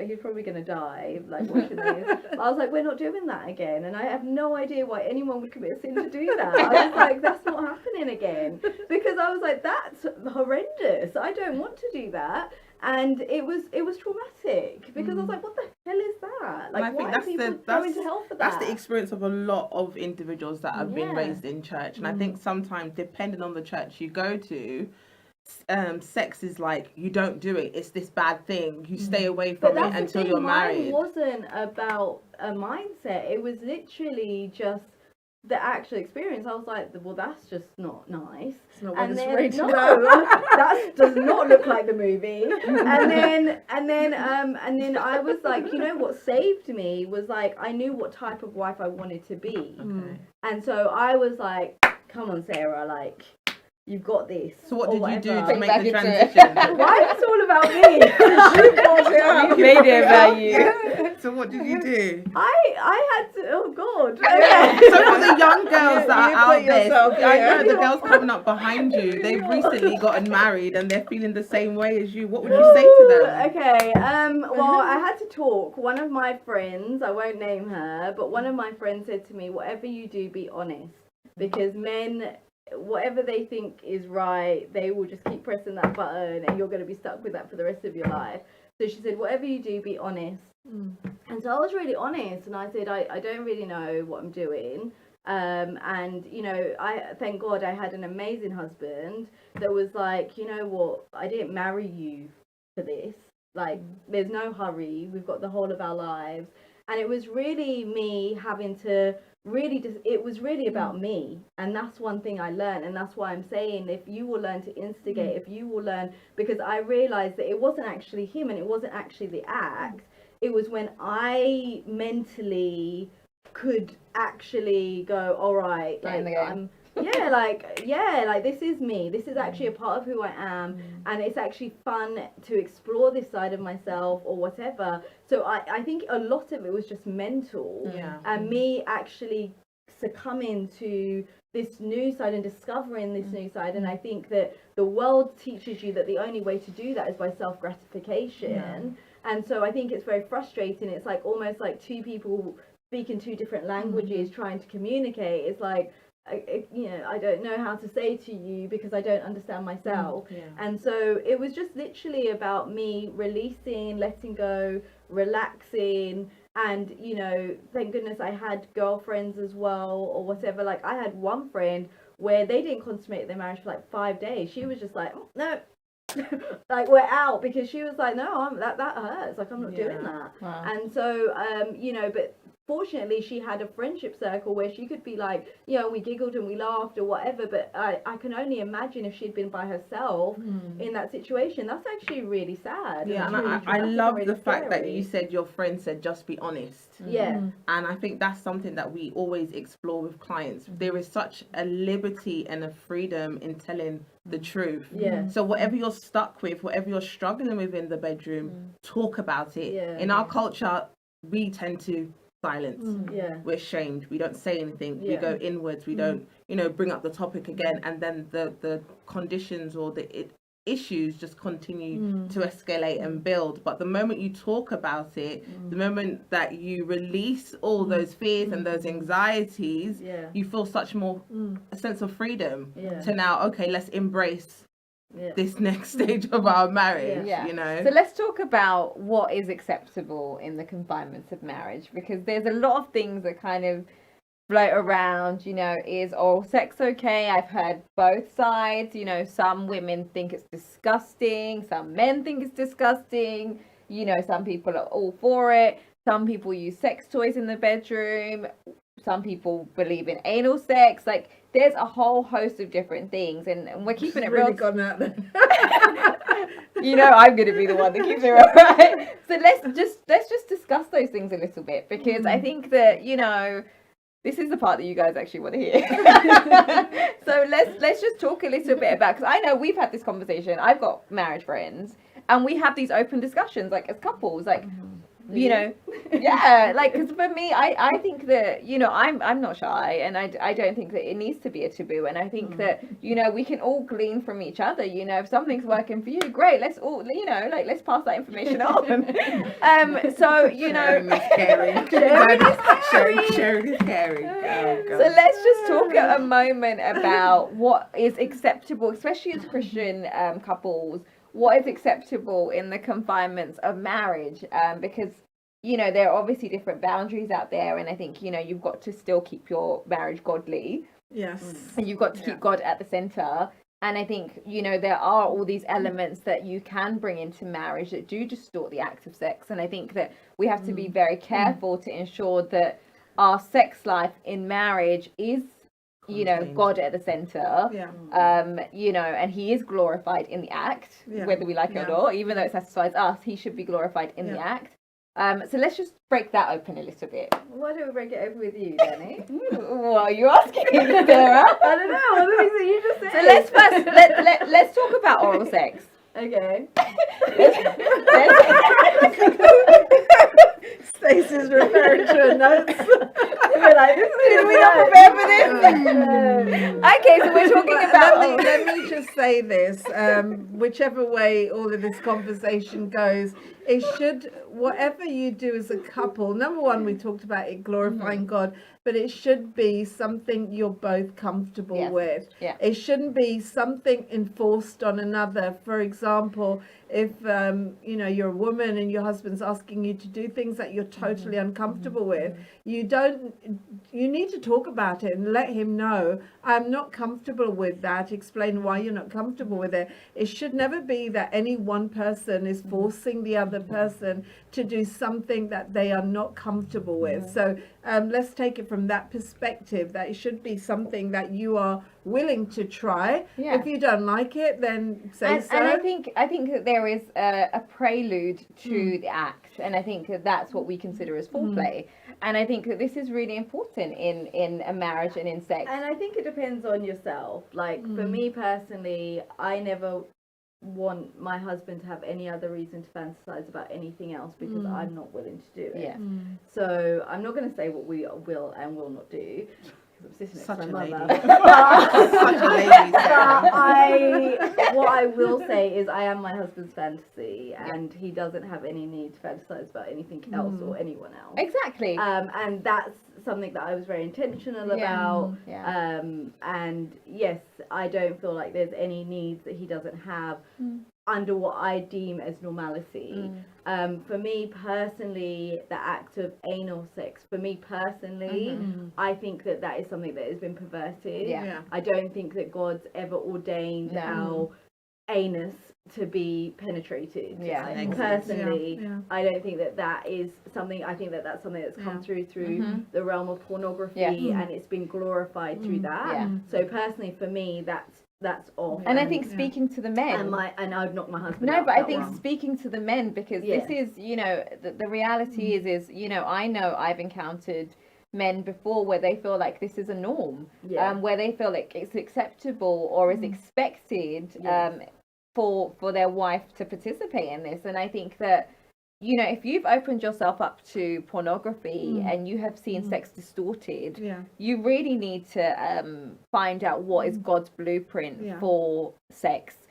he's probably going to die, like, watching this. I was like, we're not doing that again. And I have no idea why anyone would commit a sin to do that. I was like, that's not happening again. Because I was like, that's horrendous. I don't want to do that. And it was traumatic, because I was like, what the hell is that? Like, And I think why are that's people the- going to hell for that? That's the experience of a lot of individuals that have been Yeah. raised in church. And I think sometimes, depending on the church you go to, sex is like, you don't do it. It's this bad thing. You stay away But from it that's the until thing, you're mine married. wasn't about a mindset. It was literally just the actual experience. I was like, well, that's just not nice. It's not what And it's then rated no, at. that does not look like the movie. And then I was like, you know what saved me was, like, I knew what type of wife I wanted to be, and so I was like, come on, Sarah, like, you've got this. So what or did you do whatever. to make back the into it. transition? Why is it all about me? You made it about you. So what did you do? I had to. Oh God. So for the young girls that are you out put there, yourself I know there. the girls coming up behind you, they've recently gotten married and they're feeling the same way as you. What would you say to them? Okay. Well, I had to talk. One of my friends, I won't name her, but one of my friends said to me, "Whatever you do, be honest, because men." Whatever they think is right, they will just keep pressing that button, and you're going to be stuck with that for the rest of your life. So she said, whatever you do, be honest. And so I was really honest, and I said, I don't really know what I'm doing. And you know, I thank God I had an amazing husband that was like, you know what, I didn't marry you for this. Like, there's no hurry. We've got the whole of our lives. And it was really me having to really just, it was really about me. And that's one thing I learned. And that's why I'm saying, if you will learn to instigate, if you will learn, because I realized that it wasn't actually him and it wasn't actually the act. It was when I mentally could actually go, all right, Get in like the game. like this is me, this is actually a part of who I am, and it's actually fun to explore this side of myself or whatever. So I think a lot of it was just mental, Yeah. and me actually succumbing to this new side and discovering this new side. And I think that the world teaches you that the only way to do that is by self-gratification. And so I think it's very frustrating. It's like almost like two people speaking two different languages trying to communicate. It's like, I don't know how to say to you because I don't understand myself. And so it was just literally about me releasing, letting go, relaxing. And, you know, thank goodness I had girlfriends as well or whatever. Like, I had one friend where they didn't consummate their marriage for like 5 days. She was just like, no, like, we're out, because she was like, no, that hurts. Like, I'm not doing that. Wow. And so, you know, but fortunately she had a friendship circle where she could be like, you know, we giggled and we laughed or whatever. But I can only imagine if she'd been by herself in that situation. That's actually really sad. Yeah, It's and really I traumatic and love really the fact that scary. you said your friend said just be honest. Yeah. And I think that's something that we always explore with clients. There is such a liberty and a freedom in telling the truth. Yeah. So whatever you're stuck with, whatever you're struggling with in the bedroom, talk about it. Yeah. In our culture, we tend to silence. Yeah. We're shamed. We don't say anything. We Yeah. go inwards. We don't, you know, bring up the topic again. And then the conditions or the issues just continue to escalate and build. But the moment you talk about it, the moment that you release all those fears and those anxieties, Yeah. you feel such more a sense of freedom Yeah. to now, okay, let's embrace Yeah. this next stage of our marriage. Yeah. You know. So let's talk about what is acceptable in the confinements of marriage, because there's a lot of things that kind of float around. You know, is oral sex okay? I've heard both sides. You know, some women think it's disgusting, some men think it's disgusting. You know, some people are all for it. Some people use sex toys in the bedroom. Some people believe in anal sex. Like, there's a whole host of different things, and we're keeping it really real. gone out there. You know, I'm going to be the one that keeps it real, right? So let's just discuss those things a little bit, because I think that, you know, this is the part that you guys actually want to hear. So let's just talk a little bit about, because I know we've had this conversation. I've got marriage friends, and we have these open discussions, like, as couples, like, you know, yeah, like, because for me, I think that, you know, I'm not shy, and I don't think that it needs to be a taboo. And I think that, you know, we can all glean from each other. You know, if something's working for you, great, let's all, you know, like, let's pass that information on. So, you know, Sharing is caring. Oh, so God. let's just talk a moment about what is acceptable, especially as Christian couples. What is acceptable in the confinements of marriage? Because, you know, there are obviously different boundaries out there, and I think, you know, you've got to still keep your marriage godly, Yes. and you've got to keep God at the center. And I think, you know, there are all these elements that you can bring into marriage that do distort the act of sex. And I think that we have to be very careful to ensure that our sex life in marriage is, you know, Contained. God at the center. Yeah. You know, and he is glorified in the act, Yeah. whether we like it or Yeah. not. Even though it satisfies us, he should be glorified in the Yeah. act. So let's just break that open a little bit. Why don't we break it over with you, Danny? What are you asking, Sarah? I don't know. What are the things that you just said? So let's first let's talk about oral sex. Okay. Stacey's referring to her notes. We're like, Did we not prepare for this? Okay, so we're talking about Let me just say this. Whichever way all of this conversation goes, it should, whatever you do as a couple, number one, we talked about it glorifying God, but it should be something you're both comfortable Yes. with. Yeah. It shouldn't be something enforced on another. For example, if you're a woman and your husband's asking you to do things that you're totally uncomfortable with, you need to talk about it and let him know, I'm not comfortable with that. Explain why you're not comfortable with it. It should never be that any one person is forcing the other person to do something that they are not comfortable with. So let's take it from that perspective, that it should be something that you are willing to try. Yeah. If you don't like it, then say And, so. and I think that there is a prelude to the act, and I think that that's what we consider as foreplay. And I think that this is really important in a marriage and in sex. And I think it depends on yourself. Like for me personally, I never want my husband to have any other reason to fantasize about anything else because I'm not willing to do it. Yeah. So I'm not going to say what we will and will not do. I'm sitting next Such to a my lady. mother. Such a lady. But what I will say is I am my husband's fantasy, and he doesn't have any need to fantasize about anything else or anyone else. Exactly. And that's something that I was very intentional about. Yeah. And yes, I don't feel like there's any needs that he doesn't have under what I deem as normality. For me personally, the act of anal sex, for me personally, I think that is something that has been perverted. Yeah. I don't think that God's ever ordained our anus to be penetrated. Yeah. Like, personally, Yeah. I don't think that is something. I think that's something that's come through the realm of pornography, Yeah. and it's been glorified through that. Yeah. So personally, for me, that's off. And I think speaking to the men, and I'd knock my husband. no, out but I that think one. speaking to the men, because Yeah. this is, the reality is, I know I've encountered men before where they feel like this is a norm, Yeah. where they feel like it's acceptable or is expected, Yes. for their wife to participate in this. And I think that, if you've opened yourself up to pornography and you have seen sex distorted, Yeah. you really need to find out what is God's blueprint Yeah. for sex.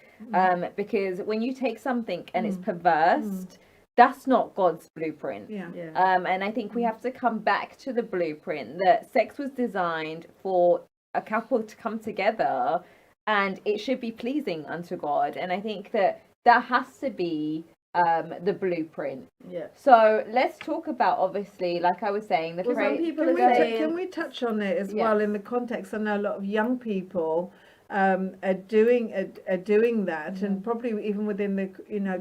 Because when you take something and it's perverse, that's not God's blueprint. Yeah. Yeah. And I think we have to come back to the blueprint that sex was designed for a couple to come together, and it should be pleasing unto God. And I think that has to be the blueprint. Yeah. So let's talk about, obviously, like I was saying, the Well, some phrase. people Can are we, saying, can we touch on it as Yeah. well in the context? I know a lot of young people are doing that, and probably even within the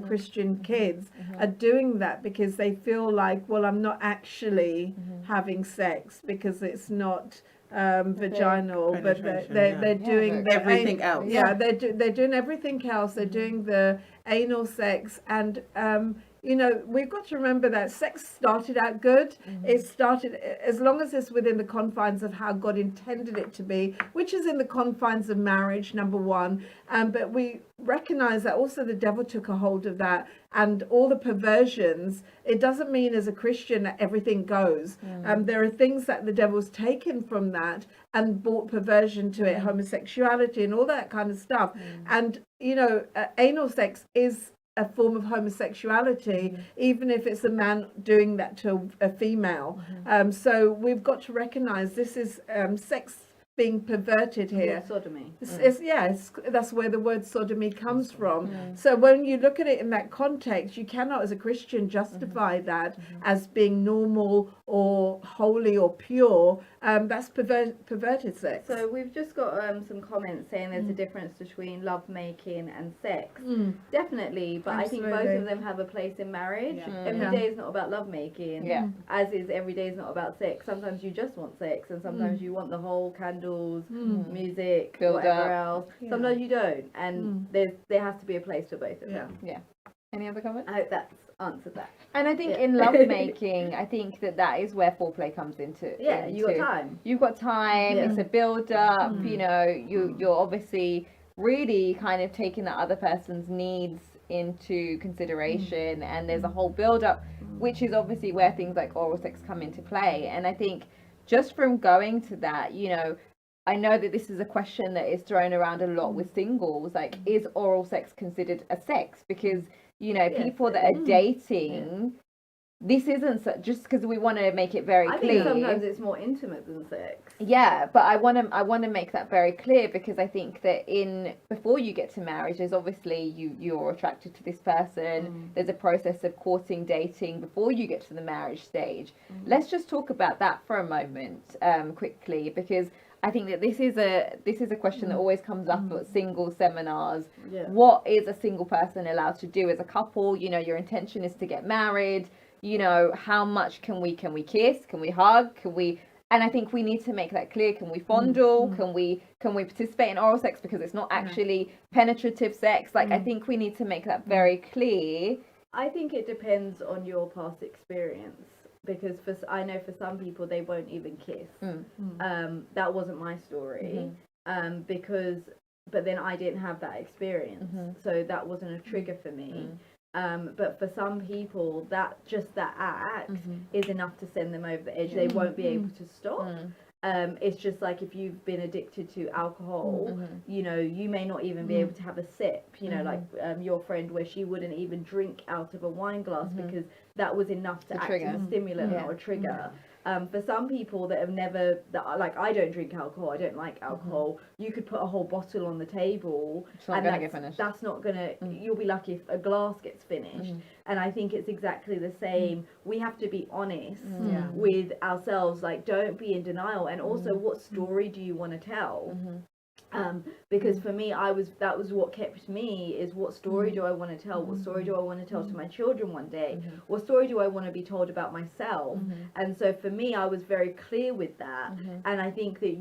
Christian kids are doing that because they feel like, well, I'm not actually having sex because it's not vaginal, but Penetration, they're doing the Everything else. Yeah, they're doing everything else. They're doing the anal sex, and we've got to remember that sex started out good. It started, as long as it's within the confines of how God intended it to be, which is in the confines of marriage, number one. But we recognize that also the devil took a hold of that, and all the perversions. It doesn't mean as a Christian that everything goes. There are things that the devil's taken from that and brought perversion to it, homosexuality and all that kind of stuff. And anal sex is a form of homosexuality, even if it's a man doing that to a female. So we've got to recognize this is sex being perverted here. sodomy. That's where the word sodomy comes from. So when you look at it in that context, you cannot, as a Christian, justify that as being normal or holy or pure. That's perverted sex. So we've just got some comments saying there's a difference between lovemaking and sex. Definitely, but I think both Absolutely. of them have a place in marriage. Yeah. Every Yeah. day is not about lovemaking. Yeah. As is every day is not about sex. Sometimes you just want sex, and sometimes you want the whole candles, music, Build whatever up. else. Sometimes you don't, and there has to be a place for both of Yeah. them. Any other comments? I hope that's answered that. And I think Yeah. in lovemaking, I think that is where foreplay comes into. Yeah, you got into. time. You've got time. Yeah. It's a build up. You're obviously really kind of taking that other person's needs into consideration, and there's a whole build up, which is obviously where things like oral sex come into play. And I think just from going to that, I know that this is a question that is thrown around a lot with singles, like, is oral sex considered a sex? Because you know, Yes, people that are dating. This isn't just because we want to make it very I clear. think sometimes it's more intimate than sex. Yeah, but I want to make that very clear, because I think that before you get to marriage, there's obviously you're attracted to this person. There's a process of courting, dating before you get to the marriage stage. Let's just talk about that for a moment, quickly, because I think that this is a question that always comes up at single seminars. Yeah. What is a single person allowed to do as a couple? You know, your intention is to get married. You know, how much can we kiss? Can we hug? And I think we need to make that clear. Can we fondle? Can we participate in oral sex, because it's not actually penetrative sex? Like, I think we need to make that very clear. I think it depends on your past experience, because I know for some people they won't even kiss. That wasn't my story, but then I didn't have that experience, so that wasn't a trigger for me. But for some people, that act is enough to send them over the edge. They won't be able to stop. It's just like if you've been addicted to alcohol, you know, you may not even be able to have a sip, you know, like your friend, where she wouldn't even drink out of a wine glass because that was enough to act as a stimulant or a trigger. For some people that have never, like, I don't drink alcohol, I don't like alcohol, you could put a whole bottle on the table and that's not gonna, you'll be lucky if a glass gets finished. And I think it's exactly the same. We have to be honest with ourselves, like, don't be in denial. And also, what story do you want to tell? Because for me, that was what kept me, is what story do I want to tell? What story do I want to tell to my children one day? What story do I want to be told about myself? And so for me, I was very clear with that. And I think that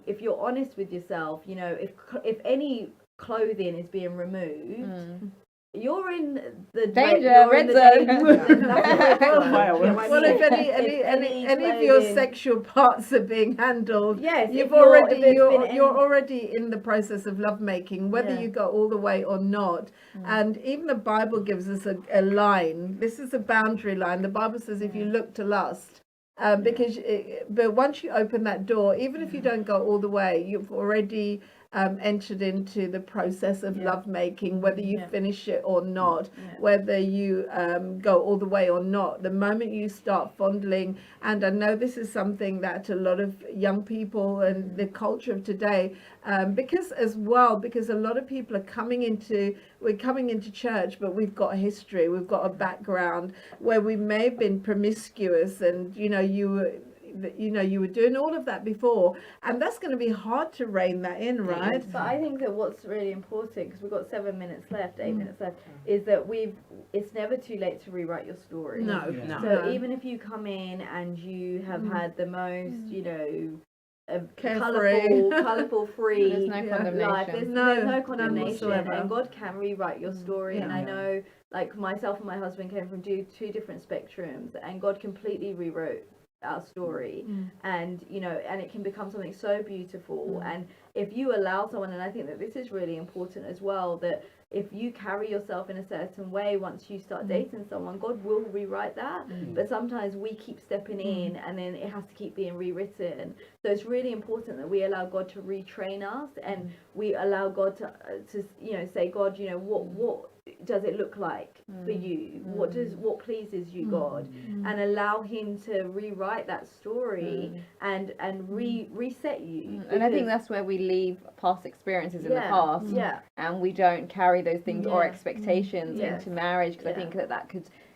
if you're honest with yourself, you know, if any clothing is being removed, you're in the danger, red zone. Well, if any of your sexual parts are being handled, yes, you're already in the process of lovemaking, whether you go all the way or not. And even the Bible gives us a line. This is a boundary line. The Bible says if you look to lust, but once you open that door, even if you don't go all the way, you've already entered into the process of lovemaking, whether you finish it or not, whether you go all the way or not. The moment you start fondling, and I know this is something that a lot of young people and the culture of today, because a lot of people are coming into church, but we've got a history, we've got a background where we may have been promiscuous, and you were doing all of that before, and that's going to be hard to rein that in, right? But I think that what's really important, because we've got 8 minutes left, is that it's never too late to rewrite your story. No. So even if you come in and you have had the most, you know, colourful, free There's no condemnation. life. There's no condemnation, whatsoever. and God can rewrite your story. And I know, like, myself and my husband came from two different spectrums, and God completely rewrote our story. And you know, and it can become something so beautiful. And if you allow someone, and I think that this is really important as well, that if you carry yourself in a certain way, once you start dating someone, God will rewrite that. But sometimes we keep stepping in, and then it has to keep being rewritten. So it's really important that we allow God to retrain us, and we allow God to you know, say, God, you know, what does it look like for you? What pleases you, God? And allow Him to rewrite that story and reset you. And I think that's where we leave past experiences in the past, and we don't carry those things or expectations into marriage, because I think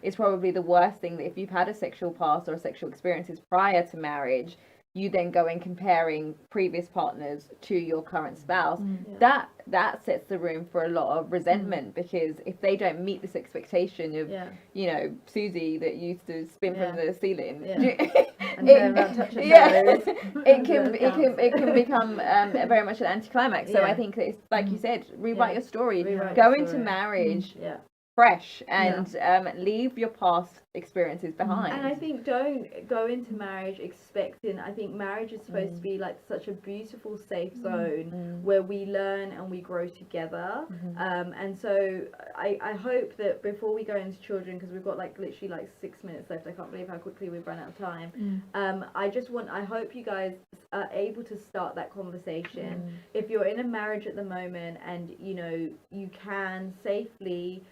it's probably the worst thing, that if you've had a sexual past or sexual experiences prior to marriage, you then go in comparing previous partners to your current spouse. That sets the room for a lot of resentment, because if they don't meet this expectation of, you know, Susie that used to spin from the ceiling, and turn around, touch her toes. it can become very much an anticlimax. So I think that it's like you said, rewrite your story, go into marriage fresh, and leave your past experiences behind. And I think don't go into marriage expecting, I think marriage is supposed to be like such a beautiful safe zone where we learn and we grow together. And so I hope that before we go into children, because we've got literally 6 minutes left, I can't believe how quickly we've run out of time. I hope you guys are able to start that conversation. If you're in a marriage at the moment, and you know, you can safely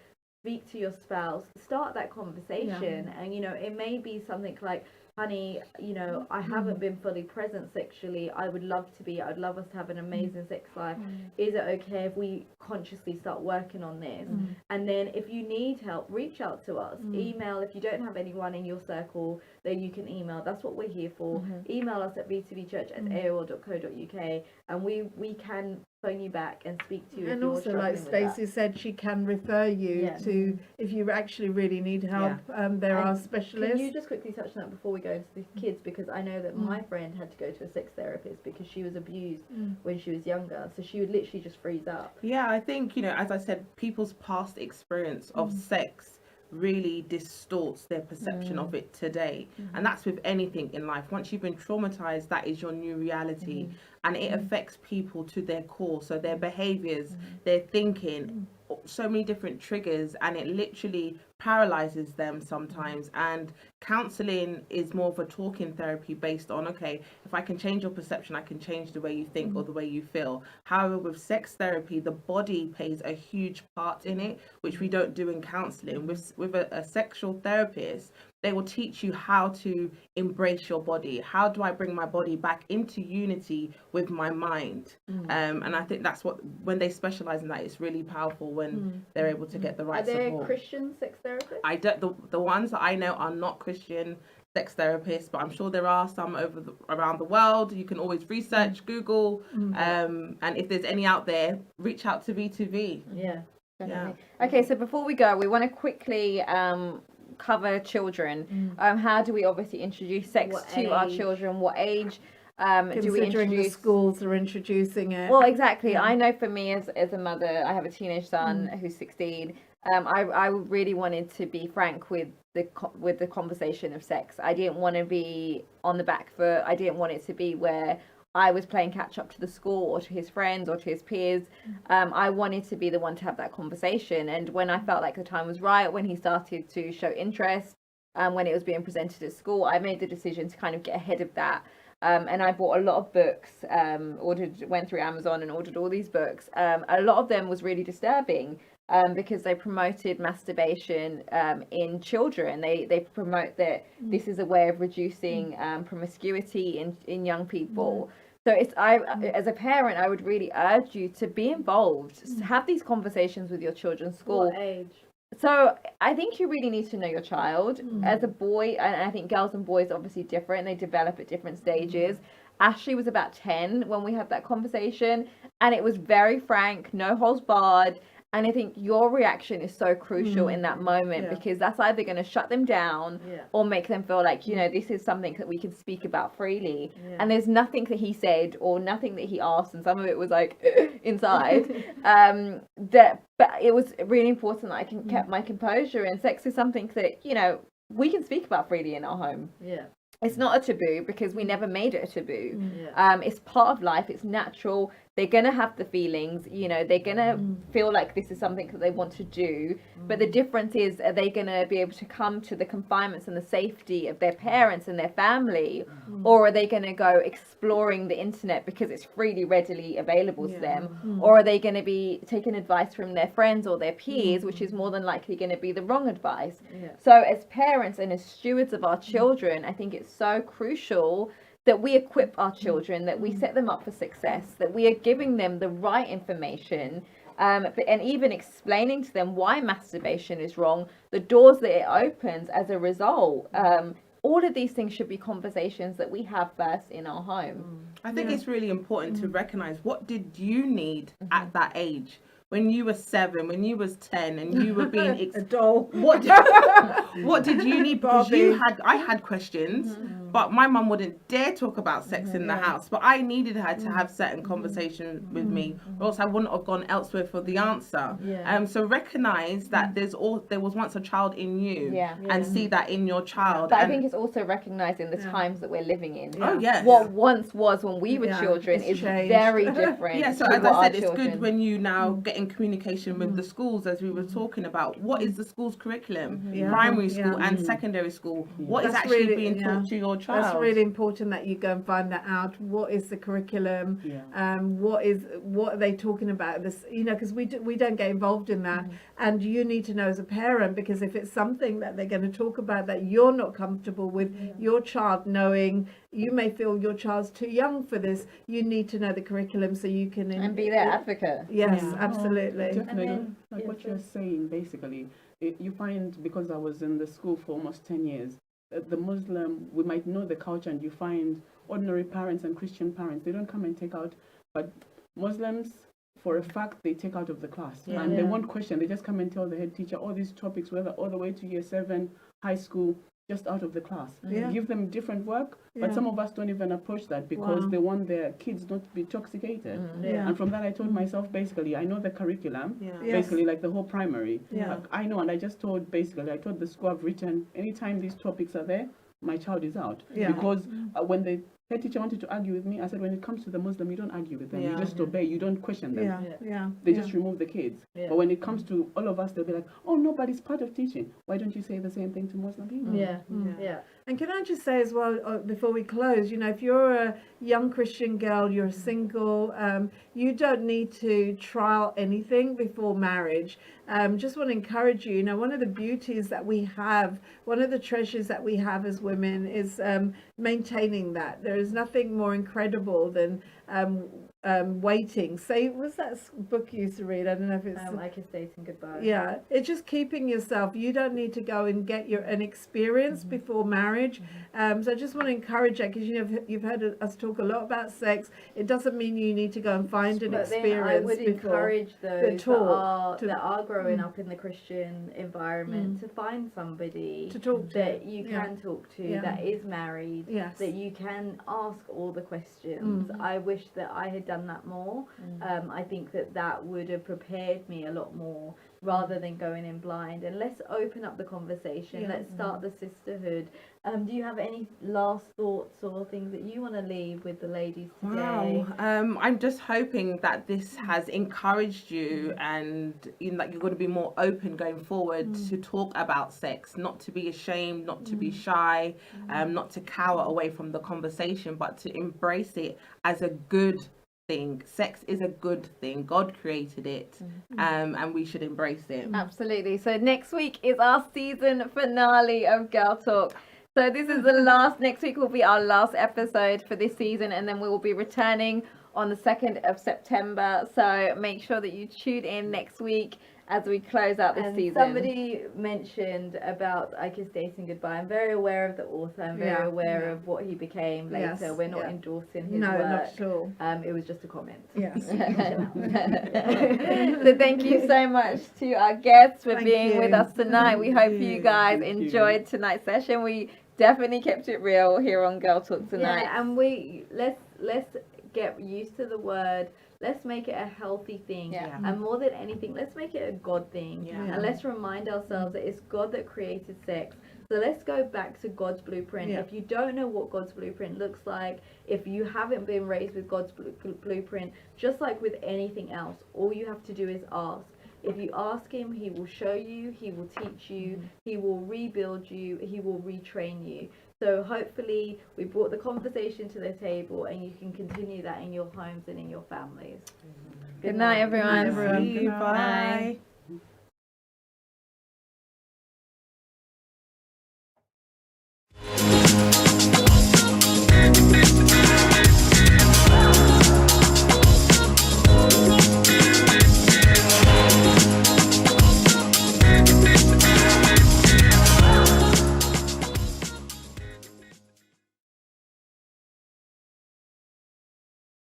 speak to your spouse, start that conversation. And, you know, it may be something like, honey, you know, I haven't been fully present sexually. I would love to be. I'd love us to have an amazing sex life. Is it okay if we consciously start working on this? And then if you need help, reach out to us. Email. If you don't have anyone in your circle, then you can email. That's what we're here for. Email us at b2bchurch@aol.co.uk, and we can phone you back and speak to you. And if you're also, like struggling with Stacey said, she can refer you to, if you actually really need help, there are specialists. Can you just quickly touch on that before we go into the kids? Because I know that my friend had to go to a sex therapist because she was abused when she was younger. So she would literally just freeze up. Yeah, I think, you know, as I said, people's past experience of sex really distorts their perception of it today. And that's with anything in life. Once you've been traumatized, that is your new reality. And it affects people to their core. So their behaviors, their thinking, so many different triggers, and it literally paralyzes them sometimes. And counseling is more of a talking therapy based on, okay, if I can change your perception, I can change the way you think or the way you feel. However, with sex therapy, the body plays a huge part in it, which we don't do in counseling. With a sexual therapist, they will teach you how to embrace your body. How do I bring my body back into unity with my mind? And I think that's what, when they specialize in that, it's really powerful when they're able to get the right Are there support. Christian sex therapists? I don't, the ones that I know are not Christian sex therapists, but I'm sure there are some around the world. You can always research, Google, and if there's any out there, reach out to V2V. Yeah. Definitely. Okay, so before we go, we want to quickly cover children. How do we obviously introduce sex What to our age? children? What age do we Considering the introduce? schools are introducing it. Well, exactly. I know for me as a mother, I have a teenage son who's 16. I really wanted to be frank with the conversation of sex. I didn't want to be on the back foot. I didn't want it to be where I was playing catch up to the school or to his friends or to his peers. I wanted to be the one to have that conversation. And when I felt like the time was right, when he started to show interest, when it was being presented at school, I made the decision to kind of get ahead of that. And I bought a lot of books, went through Amazon and ordered all these books. A lot of them was really disturbing because they promoted masturbation in children. They promote that this is a way of reducing promiscuity in young people. So as a parent, I would really urge you to be involved, have these conversations with your children's school. What age? So I think you really need to know your child. As a boy, and I think girls and boys are obviously different, they develop at different stages. Ashley was about 10 when we had that conversation, and it was very frank, no holds barred. And I think your reaction is so crucial in that moment, because that's either going to shut them down or make them feel like, you know, this is something that we can speak about freely. And there's nothing that he said or nothing that he asked, and some of it was like inside. But it was really important that I kept my composure. And sex is something that, you know, we can speak about freely in our home. Yeah. It's not a taboo because we never made it a taboo. It's part of life. It's natural. They're going to have the feelings, you know, they're going to feel like this is something that they want to do. But the difference is, are they going to be able to come to the confinements and the safety of their parents and their family? Or are they going to go exploring the internet because it's freely, readily available to them? Or are they going to be taking advice from their friends or their peers, which is more than likely going to be the wrong advice? So as parents and as stewards of our children, I think it's so crucial that we equip our children, that we set them up for success, that we are giving them the right information, and even explaining to them why masturbation is wrong, the doors that it opens as a result. All of these things should be conversations that we have first in our home. I think it's really important to recognize, what did you need at that age? When you were 7, when you was 10, and you were being a doll. What did you need? Because I had questions, but my mum wouldn't dare talk about sex in the house. But I needed her to have certain conversation with me, or else I wouldn't have gone elsewhere for the answer. So recognize that there was once a child in you, and see that in your child. But I think it's also recognizing the times that we're living in. Oh yes. What once was when we were children is changed. very different. Yeah, so to as what I our said, it's children- good when you now get in communication with the schools, as we were talking about. What is the school's curriculum? Primary school and secondary school. What is That's actually really- being taught to your child. That's really important that you go and find that out. What is the curriculum? Yeah. What are they talking about? This, because we don't get involved in that, and you need to know as a parent, because if it's something that they're going to talk about that you're not comfortable with, your child knowing, you may feel your child's too young for this. You need to know the curriculum so you can And be their advocate. Yes, Yeah. absolutely. Definitely. then- Like yeah, what you're saying, basically, you find, because I was in the school for almost 10 years, the Muslim, we might know the culture, and you find ordinary parents and Christian parents, they don't come and take out, but Muslims, for a fact, they take out of the class. Yeah. And they Yeah. won't question, they just come and tell the head teacher all these topics, whether all the way to year 7, high school, just out of the class. Yeah. Give them different work, but Yeah. some of us don't even approach that because Wow. they want their kids not to be intoxicated. Yeah. And from that, I told myself, basically, I know the curriculum, Yeah. Yes. basically like the whole primary. Yeah. Like, I know, and I just told, basically, I told the school I've written, anytime these topics are there, my child is out. Yeah. Because when the head teacher wanted to argue with me, I said, when it comes to the Muslim, you don't argue with them. Yeah. You just obey. You don't question them. Yeah, Yeah. yeah. They yeah. just remove the kids. Yeah. But when it comes to all of us, they'll be like, oh, no, but it's part of teaching. Why don't you say the same thing to Muslim people? Yeah. Mm. Yeah. And can I just say as well, before we close, if you're a young Christian girl, you're single, you don't need to trial anything before marriage. Just want to encourage you, one of the beauties that we have, one of the treasures that we have as women is maintaining that. There is nothing more incredible than waiting. Say, what's that book you used to read? I don't know if it's... I Kiss Dating Goodbye. Yeah, it's just keeping yourself. You don't need to go and get an experience before marriage. So I just want to encourage that, because you've heard us talk a lot about sex. It doesn't mean you need to go and find an But then experience I would before. encourage those talk to- that are growing up in the Christian environment to find somebody To talk to. that you Yeah. can talk to, Yeah. that is married, Yes. that you can ask all the questions. I wish that I had done that more. I think that would have prepared me a lot more, rather than going in blind. And let's open up the conversation. Yeah. Let's start the sisterhood. Do you have any last thoughts or things that you want to leave with the ladies today? Wow. I'm just hoping that this has encouraged you, and that you're going to be more open going forward to talk about sex, not to be ashamed, not to be shy, not to cower away from the conversation, but to embrace it as a good thing. Sex is a good thing. God created it, and we should embrace it. Absolutely. So next week is our season finale of Girl Talk. So this is the next week will be our last episode for this season, and then we will be returning on the 2nd of September. So make sure that you tune in next week as we close out this And season. somebody mentioned about I Kiss Dating Goodbye. I'm very aware of the author. I'm very Yeah, aware yeah. of what he became later. Yes, We're not yeah. endorsing his No, work. not at all. It was just a comment. Yes. So thank you so much to our guests for Thank being you. with us tonight. We hope you guys Thank you. enjoyed tonight's session. We definitely kept it real here on Girl Talk tonight. Yeah, and let's get used to the word. Let's make it a healthy thing. Yeah. And more than anything, let's make it a God thing. Yeah. And let's remind ourselves that it's God that created sex. So let's go back to God's blueprint. Yeah. If you don't know what God's blueprint looks like, if you haven't been raised with God's blueprint, just like with anything else, all you have to do is ask. If you ask him, he will show you, he will teach you, he will rebuild you, he will retrain you. So hopefully we brought the conversation to the table, and you can continue that in your homes and in your families. Good night, everyone. everyone. See you. Good night. Bye.